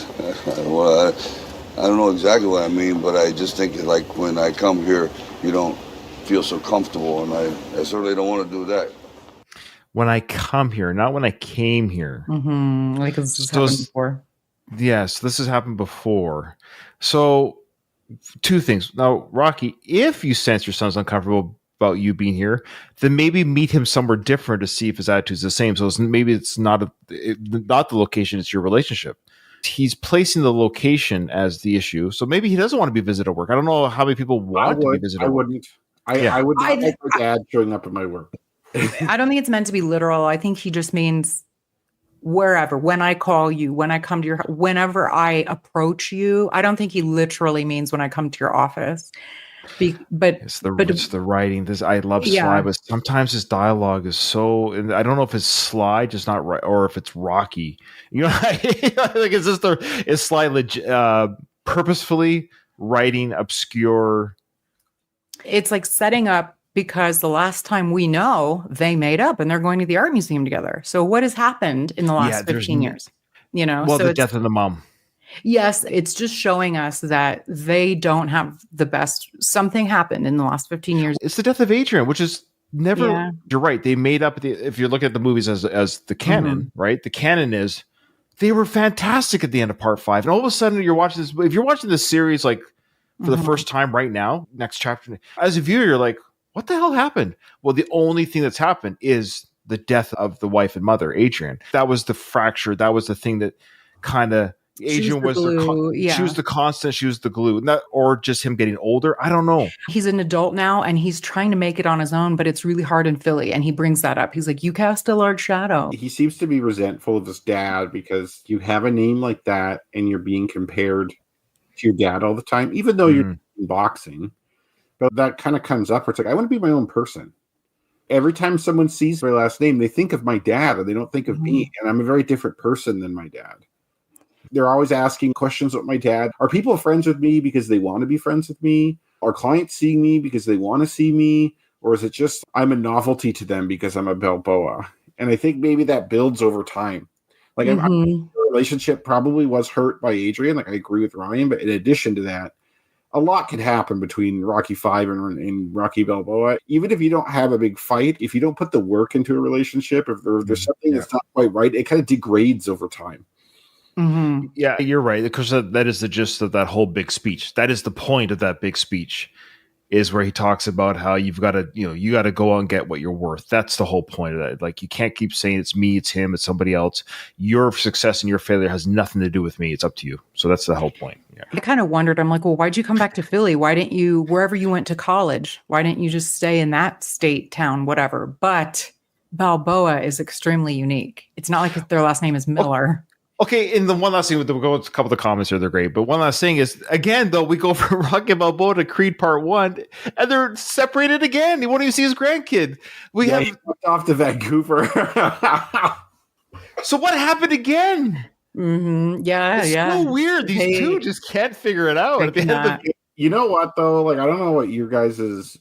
I don't know exactly what I mean, but I just think like when I come here, you don't feel so comfortable, and I certainly don't want to do that. When I come here, not when I came here. Like this has happened before. Yes, this has happened before. So, two things. Now, Rocky, if you sense your son's uncomfortable about you being here, then maybe meet him somewhere different to see if his attitude's the same. So maybe it's not the location, it's your relationship. He's placing the location as the issue. So maybe he doesn't want to be visited at work. I don't know how many people want to be visited at work. I would not like my dad showing up at my work. I don't think it's meant to be literal. I think he just means wherever, when I call you, when I come to your, whenever I approach you. I don't think he literally means when I come to your office. But it's the writing. I love Sly, but sometimes his dialogue is so. And I don't know if it's Sly, just not right, or if it's Rocky. Like is Sly purposefully writing obscure? It's like setting up because the last time we know they made up and they're going to the art museum together. So what has happened in the last 15 years? Well, so the death of the mom. Yes, it's just showing us that they don't have the best. Something happened in the last 15 years. It's the death of Adrian, which is never. Yeah. You're right. They made up. If you look at the movies as the canon, right? The canon is they were fantastic at the end of part 5, and all of a sudden you're watching this. If you're watching this series like for the first time right now, next chapter, as a viewer, you're like, what the hell happened? Well, the only thing that's happened is the death of the wife and mother, Adrian. That was the fracture. That was the thing that kind of. Adrian was she was the constant, she was the glue, or just him getting older. I don't know. He's an adult now and he's trying to make it on his own, but it's really hard in Philly. And he brings that up. He's like, you cast a large shadow. He seems to be resentful of his dad because you have a name like that and you're being compared to your dad all the time, even though you're in boxing. But that kind of comes up where it's like, I want to be my own person. Every time someone sees my last name, they think of my dad or they don't think of me. And I'm a very different person than my dad. They're always asking questions with my dad. Are people friends with me because they want to be friends with me? Are clients seeing me because they want to see me? Or is it just I'm a novelty to them because I'm a Balboa? And I think maybe that builds over time. Like our relationship probably was hurt by Adrian. Like I agree with Ryan. But in addition to that, a lot can happen between Rocky 5 and Rocky Balboa. Even if you don't have a big fight, if you don't put the work into a relationship, if there's something that's not quite right, it kind of degrades over time. Yeah, you're right. Because that is the gist of that whole big speech. That is the point of that big speech. is where he talks about how you got to go out and get what you're worth. That's the whole point of that. Like, you can't keep saying it's me, it's him, it's somebody else. Your success and your failure has nothing to do with me. It's up to you. So that's the whole point. Yeah. I kind of wondered, I'm like, well, why'd you come back to Philly? Why didn't you, wherever you went to college, why didn't you just stay in that state, town, whatever? But Balboa is extremely unique. It's not like their last name is Miller. Okay, and the one last thing, we'll go with a couple of the comments here, they're great. But one last thing is, again, though, we go from Rocky Balboa to Creed Part 1, and they're separated again. He won't even see his grandkid. He went off to Vancouver. So what happened again? Mm-hmm. Yeah, it's so weird. These two just can't figure it out. At the end of you know what, though? Like, I don't know what your guys'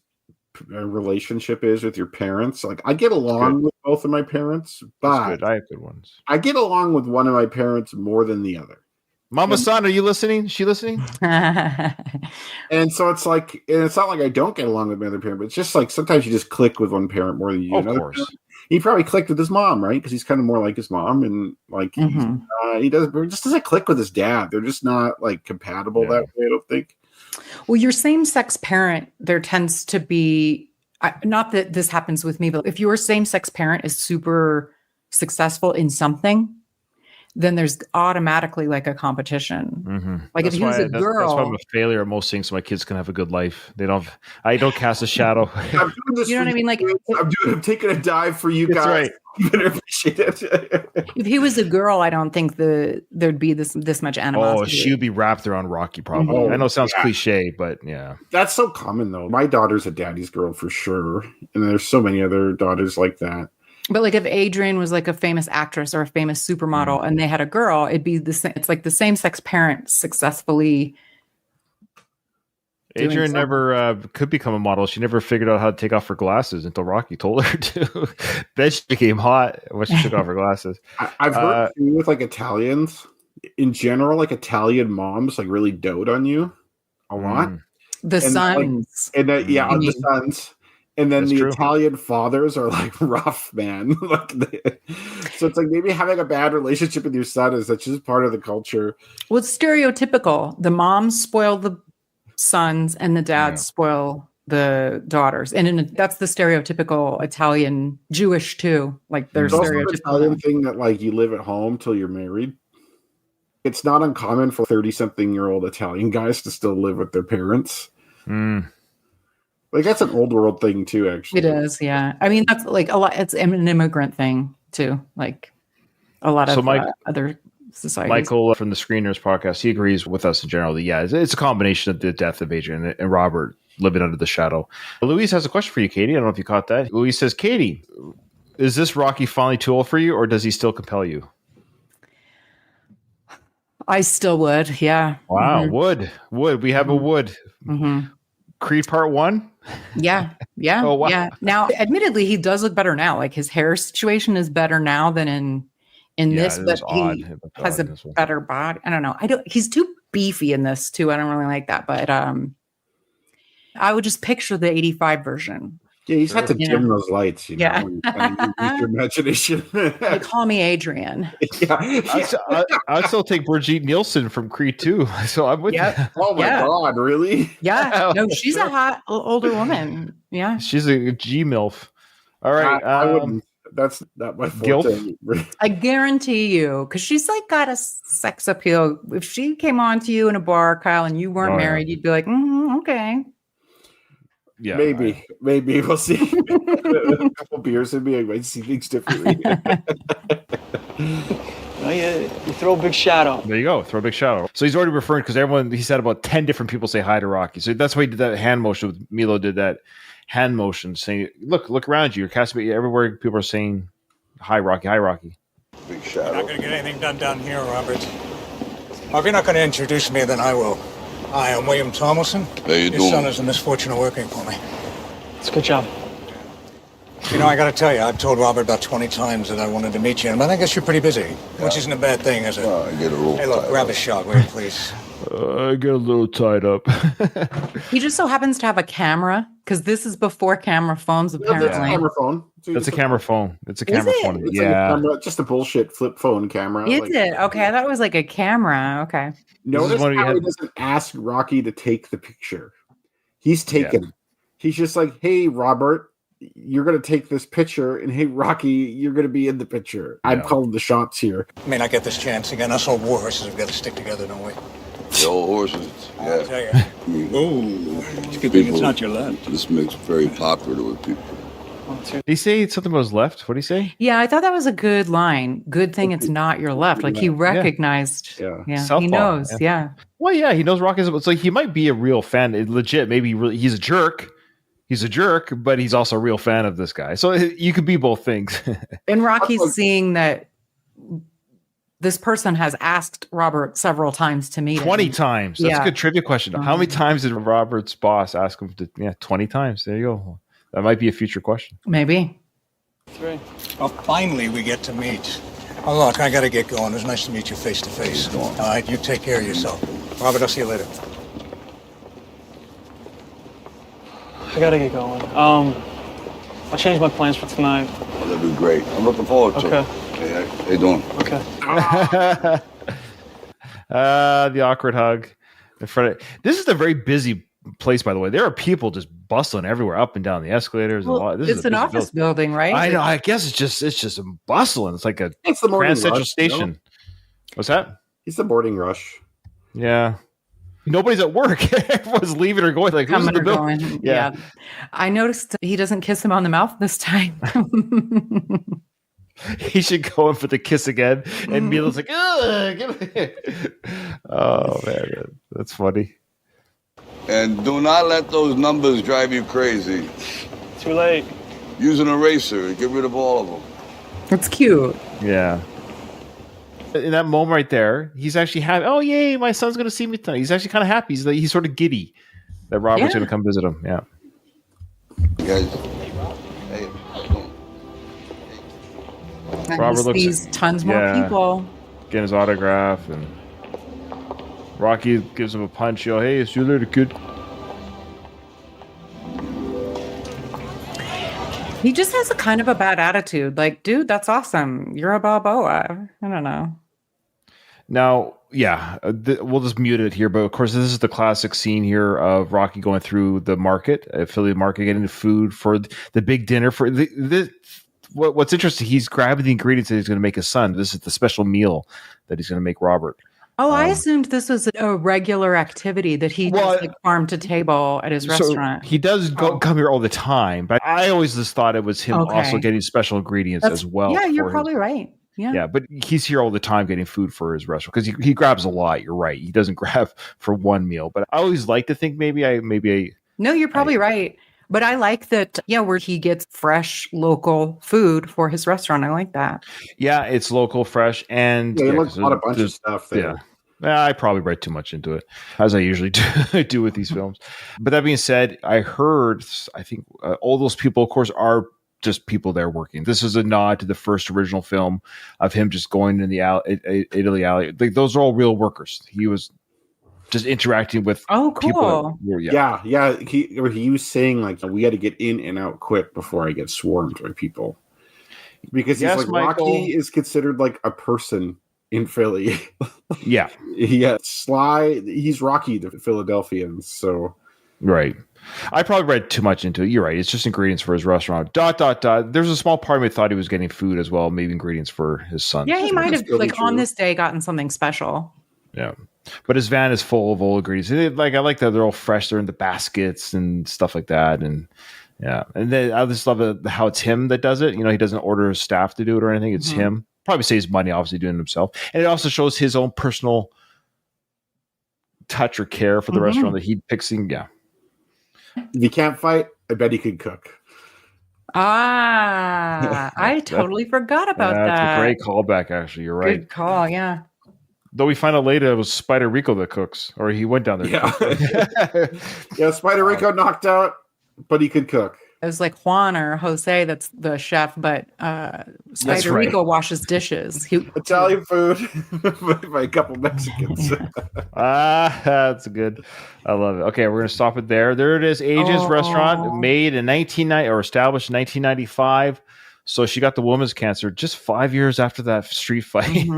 relationship is with your parents. Like, I get along with both of my parents, but I have good ones. I get along with one of my parents more than the other. Mama San, are you listening? Is she listening? And so it's like, and it's not like I don't get along with my other parent, but it's just like sometimes you just click with one parent more than you do another. Of course. Parent. He probably clicked with his mom, right? Because he's kind of more like his mom, and like he just doesn't click with his dad. They're just not like compatible that way, I don't think. Well, your same-sex parent, there tends to be, not that this happens with me, but if your same-sex parent is super successful in something, then there's automatically like a competition. Mm-hmm. Like that's if he was a girl. That's why I'm a failure at most things, so my kids can have a good life. I don't cast a shadow. I'm doing this, you know what I mean? Like I'm taking a dive for you guys. Right. You better appreciate it. If he was a girl, I don't think there'd be this much animosity. Oh, she would be wrapped around Rocky, probably. Oh, I know it sounds cliche, but yeah. That's so common, though. My daughter's a daddy's girl for sure. And there's so many other daughters like that. But like if Adrian was like a famous actress or a famous supermodel and they had a girl, it'd be the same. It's like the same sex parent successfully. Adrian never could become a model. She never figured out how to take off her glasses until Rocky told her to. Then she became hot when she took off her glasses. I've heard with like Italians in general, like Italian moms like really dote on you a lot. The sons. Like, the sons. And then That's true. Italian fathers are like rough, man. So it's like maybe having a bad relationship with your son is that's just part of the culture. Well, it's stereotypical. The moms spoil the sons and the dads spoil the daughters. And that's the stereotypical Italian, Jewish too. Like there's stereotypical. It's also an Italian thing that like you live at home till you're married. It's not uncommon for 30-something-year-old Italian guys to still live with their parents. Like that's an old world thing too, actually. It is, yeah. I mean, that's like a lot. It's an immigrant thing too. Like a lot of other societies. Michael from the Screeners podcast, he agrees with us in general that it's a combination of the death of Adrian and Robert living under the shadow. Louise has a question for you, Katie. I don't know if you caught that. Louise says, Katie, is this Rocky finally too old for you, or does he still compel you? I still would, yeah. Wow, would. We have a would. Creed Part 1? Yeah. Oh, wow. Yeah. Now, admittedly, he does look better now. Like his hair situation is better now than in this, but he has a better body. I don't know. He's too beefy in this too. I don't really like that, but I would just picture the 85 version. Yeah, you just have to dim those lights, you know, use your imagination. They call me Adrian. I'd still take Brigitte Nielsen from Creed 2. So I'm with you. Oh my God, really? Yeah. No, she's a hot older woman. Yeah. She's a G-MILF. All right. I wouldn't. That's not my forte. I guarantee you, because she's like got a sex appeal. If she came on to you in a bar, Kyle, and you weren't married, you'd be like, okay. Yeah, maybe we'll see. A couple beers and me, I might see things differently. You throw a big shadow. There you go, throw a big shadow. So he's already referring because he said about 10 different people say hi to Rocky. So that's why he did that hand motion. With Milo did that hand motion, saying, "Look around you. You're casting everywhere. People are saying hi, Rocky. Hi, Rocky." Big shadow. You're not going to get anything done down here, Robert. Well, if you're not going to introduce me, then I will. Hi, I'm William Thomason. How you doing? Your son has the misfortune of working for me. It's a good job. You know, I got to tell you, I've told Robert about 20 times that I wanted to meet you, and I guess you're pretty busy, which isn't a bad thing, is it? I get a little Hey, look, grab a shot, will you, please? I get a little tied up. He just so happens to have a camera, because this is before camera phones, apparently. That's a camera phone. That's a camera phone. It's a camera phone. It's like a camera, just a bullshit flip phone camera. Is it? Okay, I thought it was like a camera. Okay. Notice how he doesn't ask Rocky to take the picture. He's taken. He's just like, hey, Robert, you're going to take this picture, and hey, Rocky, you're going to be in the picture. I'm calling the shots here. May not get this chance again. Us old war horses have got to stick together, don't we? The old horses, yeah. I'll tell you. Oh, it's a good thing it's not your left. This makes it very popular with people. Did he say something about his left? What did he say? Yeah, I thought that was a good line. Good thing it's not your left. Like he recognized. Yeah. He knows. Yeah. Well, yeah, he knows Rocky. It's like he might be a real fan. Legit, maybe he's a jerk. He's a jerk, but he's also a real fan of this guy. So you could be both things. And Rocky's seeing that this person has asked Robert several times to meet 20 him. times. That's a good trivia question. How many times did Robert's boss ask him to? Yeah, 20 times. There you go. That might be a future question. Maybe. 3. Well, finally we get to meet. Oh, look, I got to get going. It was nice to meet you face to face. All right, you take care of yourself. Robert, I'll see you later. I gotta get going. I changed my plans for tonight. Oh, that'd be great. I'm looking forward to it. Hey, how you doing? Okay. The awkward hug. In front of, this is a very busy place, by the way. There are people just bustling everywhere, up and down the escalators. Well, it's an office building, right? I know. I guess it's just bustling. It's like it's the morning Grand Central rush, Station. You know? What's that? It's the morning rush. Yeah. Nobody's at work. Everyone's leaving or going. Like, who's in the building? Going. Yeah. I noticed he doesn't kiss him on the mouth this time. He should go in for the kiss again and be like, oh man, that's funny. And do not let those numbers drive you crazy. Too late. Use an eraser. Get rid of all of them. It's cute. Yeah. In that moment right there, he's actually happy. Oh, yay, my son's going to see me tonight. He's actually kind of happy. He's sort of giddy that Robert's going to come visit him. Yeah. You guys, hey, And Robert he sees tons more people. Getting his autograph, and Rocky gives him a punch. Hey, see you later, kid. He just has a kind of a bad attitude. Like, dude, that's awesome. You're a Balboa. I don't know. Now, yeah, we'll just mute it here. But of course, this is the classic scene here of Rocky going through the market, affiliate market, getting the food for the big dinner. For what's interesting, he's grabbing the ingredients that he's going to make his son. This is the special meal that he's going to make Robert. Oh, I assumed this was a regular activity that he does like farm to table at his restaurant. He does come here all the time, but I always just thought it was him also getting special ingredients as well. Yeah, you're probably right. Yeah, but he's here all the time getting food for his restaurant because he grabs a lot. You're right. He doesn't grab for one meal, but I always like to think maybe I. No, you're probably right. But I like that, where he gets fresh local food for his restaurant. I like that. Yeah, it's local, fresh, and there's a bunch of stuff there. Yeah, I probably read too much into it, as I usually do with these films. But that being said, I think all those people, of course, are just people there working. This is a nod to the first original film of him just going in the Italy alley. Like, those are all real workers. He was just interacting with people. Yeah. He was saying, like, we got to get in and out quick before I get swarmed by people. Because he's like, Michael, Rocky is considered like a person in Philly. Yeah. Sly, he's Rocky to Philadelphians. So, right. I probably read too much into it. You're right. It's just ingredients for his restaurant. ... There's a small part of me thought he was getting food as well, maybe ingredients for his son. Yeah, he might have, on this day, gotten something special. Yeah. But his van is full of old ingredients. I like that they're all fresh. They're in the baskets and stuff like that. And yeah. And then I just love how it's him that does it. He doesn't order his staff to do it or anything. It's him. Probably saves money, obviously, doing it himself. And it also shows his own personal touch or care for the restaurant that he picks. Yeah. If he can't fight, I bet he could cook. I totally forgot about that. That's a great callback, actually. You're right. Good call, yeah. Though we find out later it was Spider Rico that cooks, or he went down there. Yeah. Spider Rico knocked out, but he could cook. It was like Juan or Jose that's the chef, but Spider Rico washes dishes. Italian food by a couple Mexicans. That's good. I love it. Okay, we're going to stop it there. There it is. Age's Restaurant, made in 1990 or established in 1995. So she got the woman's cancer just 5 years after that street fight.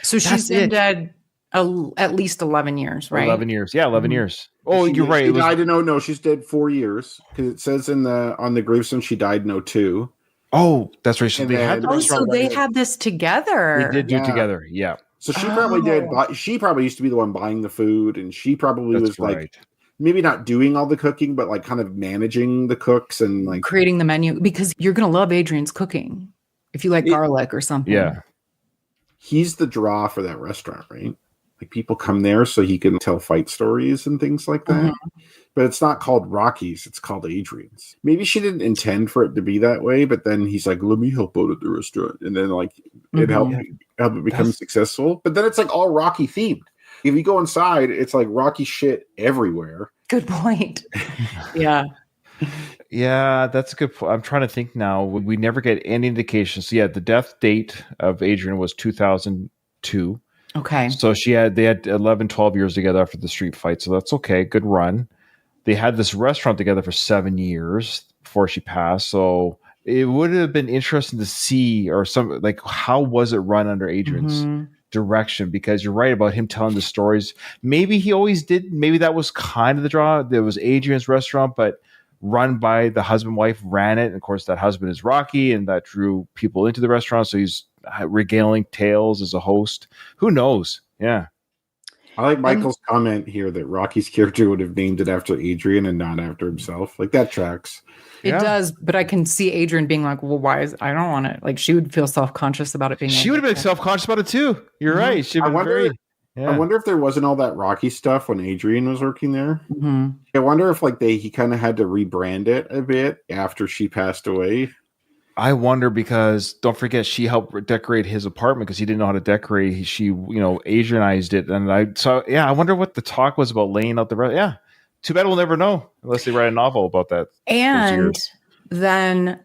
So she's been dead At least 11 years, right? 11 years. Yeah, 11 Mhm. years. Oh, She- you're right. She It was, died in no, she's dead 4 years because it says on the gravestone she died in '02. oh, that's right. So And they had then- the Oh, restaurant. so they had this together. They did do it Yeah. together. Yeah, So she probably did. She probably used to be the one buying the food, and she probably that's was like right. maybe not doing all the cooking, but like kind of managing the cooks and like Creating the menu, because you're going to love Adrian's cooking if you like garlic or something. Yeah. he's the draw for that restaurant, right? Like people come there so he can tell fight stories and things like that. But it's not called Rocky's, it's called Adrian's. Maybe she didn't intend for it to be that way, but then he's like, let me help out at the restaurant. And then like it helped it become successful. But then it's like all Rocky themed. If you go inside, it's like Rocky shit everywhere. Good point. Yeah. Yeah, that's a good point. I'm trying to think now. We never get any indications. So yeah, the death date of Adrian was 2002. Okay. So they had 11, 12 years together after the street fight. So that's okay. Good run. They had this restaurant together for 7 years before she passed. So it would have been interesting to see, or some, like, how was it run under Adrian's direction? Because you're right about him telling the stories. Maybe he always did. Maybe that was kind of the draw. There was Adrian's restaurant, but run by the husband, wife ran it. And of course, that husband is Rocky, and that drew people into the restaurant. So he's regaling tales as a host. Who knows? Yeah. I like Michael's comment here that Rocky's character would have named it after Adrian and not after himself. Like that tracks. It does, but I can see Adrian being like, well, why is I don't want it. Like she would feel self-conscious about it being. She would have been self-conscious about it too. You're right. She'd been I wonder if there wasn't all that Rocky stuff when Adrian was working there. I wonder if like he kind of had to rebrand it a bit after she passed away. I wonder, because don't forget, she helped decorate his apartment because he didn't know how to decorate. She, Asianized it. And I wonder what the talk was about laying out the rest. Yeah. Too bad we'll never know unless they write a novel about that. And then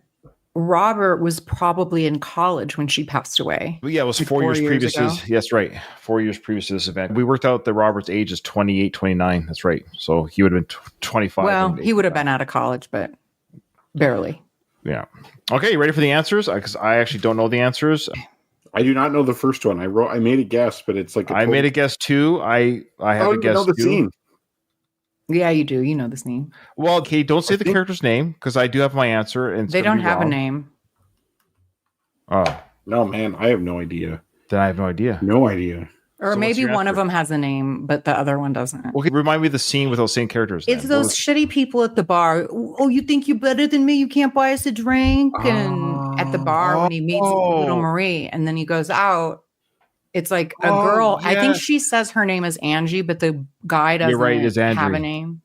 Robert was probably in college when she passed away. But yeah, it was like 4 years previous to ago. this. Yes, right. 4 years previous to this event. We worked out that Robert's age is 28, 29. That's right. So he would have been 25. Well, he would have been out of college, but barely. Yeah. Okay, you ready for the answers? Because I actually don't know the answers. I do not know the first one. I made a guess, but it's like I made a guess too. I have a guess know the too. scene. Yeah, you do. You know this name. Well, okay, don't say the character's name because I do have my answer. And They don't have a name. Oh. No, man, I have no idea. Then I have no idea. No idea. Or So maybe what's your one of answer? them has a name, but the other one doesn't. Okay, remind me of the scene without saying characters. It's then. those shitty people at the bar. Oh, you think you're better than me? You can't buy us a drink. And at the bar when he meets little Marie, and then he goes out. It's like a girl. I think she says her name is Angie, but the guy doesn't is have Andrew. a name.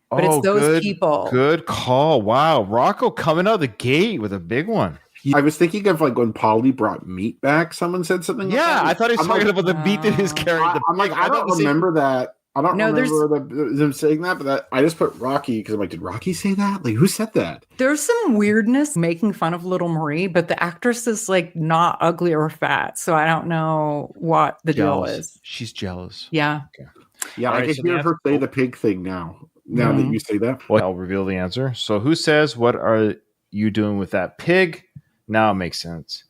But it's those people. Good call. Wow, Rocco coming out of the gate with a big one. I was thinking of like when Paulie brought meat back. Someone said something. Yeah, like that. I thought he was I'm talking like, about the meat in his character. I'm like, I don't remember that. I don't No, remember them saying that, but I just put Rocky because I'm like, did Rocky say that? Like, who said that? There's some weirdness making fun of little Marie, but the actress is like not ugly or fat. So I don't know what the deal is. She's jealous. Yeah. Yeah, All I right, can so the hear her answer- say the pig thing now. Now that you say that. Well, I'll reveal the answer. So who says, what are you doing with that pig? Now it makes sense.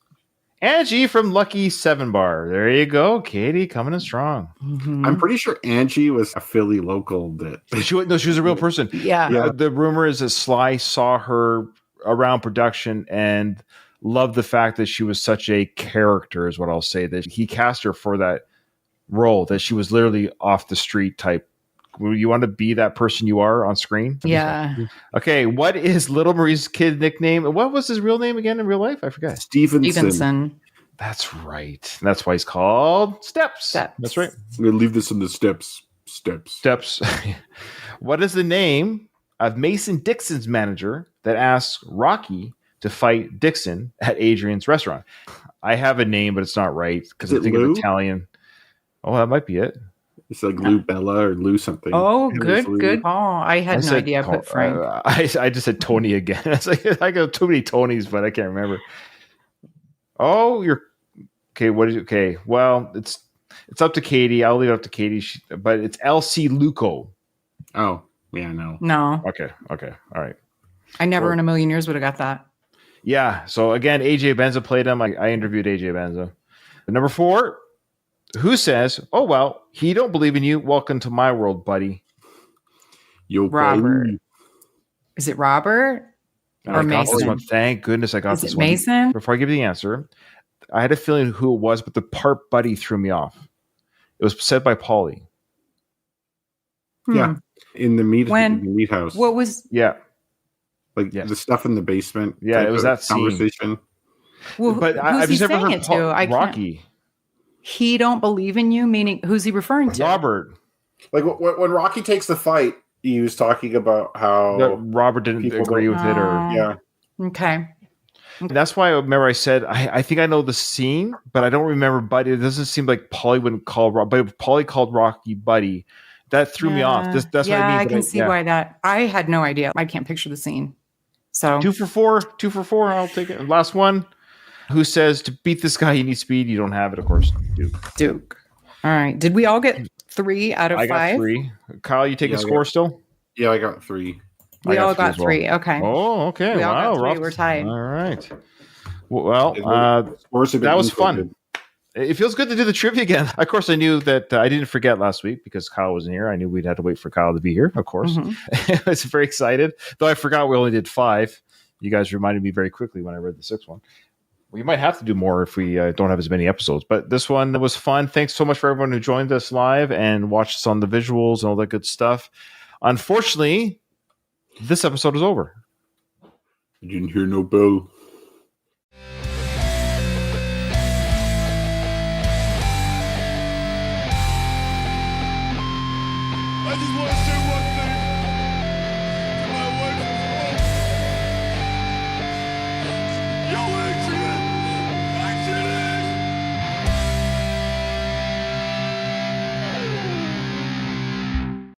Angie from Lucky 7 Bar. There you go. Katie coming in strong. I'm pretty sure Angie was a Philly local that She was a real person. Yeah. The rumor is that Sly saw her around production and loved the fact that she was such a character, is what I'll say. That he cast her for that role, that she was literally off the street type. You want to be that person you are on screen? Yeah. Okay, what is Little Marie's kid nickname? What was his real name again in real life? I forgot. Stevenson. That's right. That's why he's called Steps. That's right. I'm gonna leave this in the steps. Steps. What is the name of Mason Dixon's manager that asks Rocky to fight Dixon at Adrian's restaurant? I have a name, but it's not right because I think Lou? it's Italian. Oh, that might be it. It's like Lou Bella or Lou something. Oh, It good, was Lou. good. Oh, I had no idea. I put Frank. I just said Tony again. It's like I got too many Tonys, but I can't remember. Oh, you're okay. What is it? Okay? Well, it's up to Katie. I'll leave it up to Katie. But it's LC Luco. Oh, yeah, no. No, Okay. All right. I never in a million years would have got that. Yeah. So again, AJ Benza played him. I interviewed AJ Benza. Number 4. Who says, "Oh well, he don't believe in you. Welcome to my world, buddy." Yo, Robert. buddy. Is it Robert And or I got this Mason? one. Thank goodness I got Is this it one. Mason? Before I give you the answer, I had a feeling who it was, but the part "buddy" threw me off. It was said by Paulie. Yeah, in the meat house. What was? Yeah, like yes. the stuff in the basement? Yeah, it was that scene. conversation. Well, But who's I've he just never saying heard it to? I can't. Rocky. He don't believe in you. Meaning, who's he referring to? Robert. Like when Rocky takes the fight, he was talking about how That Robert didn't people agree don't- with it, or yeah. Okay. that's why I remember I said I think I know the scene, but I don't remember Buddy. It doesn't seem like Paulie wouldn't call Rocky, but Paulie called Rocky Buddy. That threw me off. That's what I mean. I but can see why that. I had no idea. I can't picture the scene. So 2 for 4. 2 for 4. I'll take it. Last one. Who says to beat this guy you need speed? You don't have it, of course. Duke. All right. Did we all get 3 out of 5? I got 3. Kyle, you taking Yeah, score still? Yeah, I got 3. We I all got got 3. as well. Okay. Oh, okay. We all wow. got 3. Rough. We're tied. All right. Well, Scores have been that was inflated. fun. It feels good to do the trivia again. Of course, I knew that I didn't forget last week because Kyle wasn't here. I knew we'd had to wait for Kyle to be here, of course. Mhm. I was very excited, though I forgot we only did 5. You guys reminded me very quickly when I read the 6th one. We might have to do more if we don't have as many episodes, but this one was fun. Thanks so much for everyone who joined us live and watched us on the visuals and all that good stuff. Unfortunately, this episode is over. I didn't hear no bell. I just want to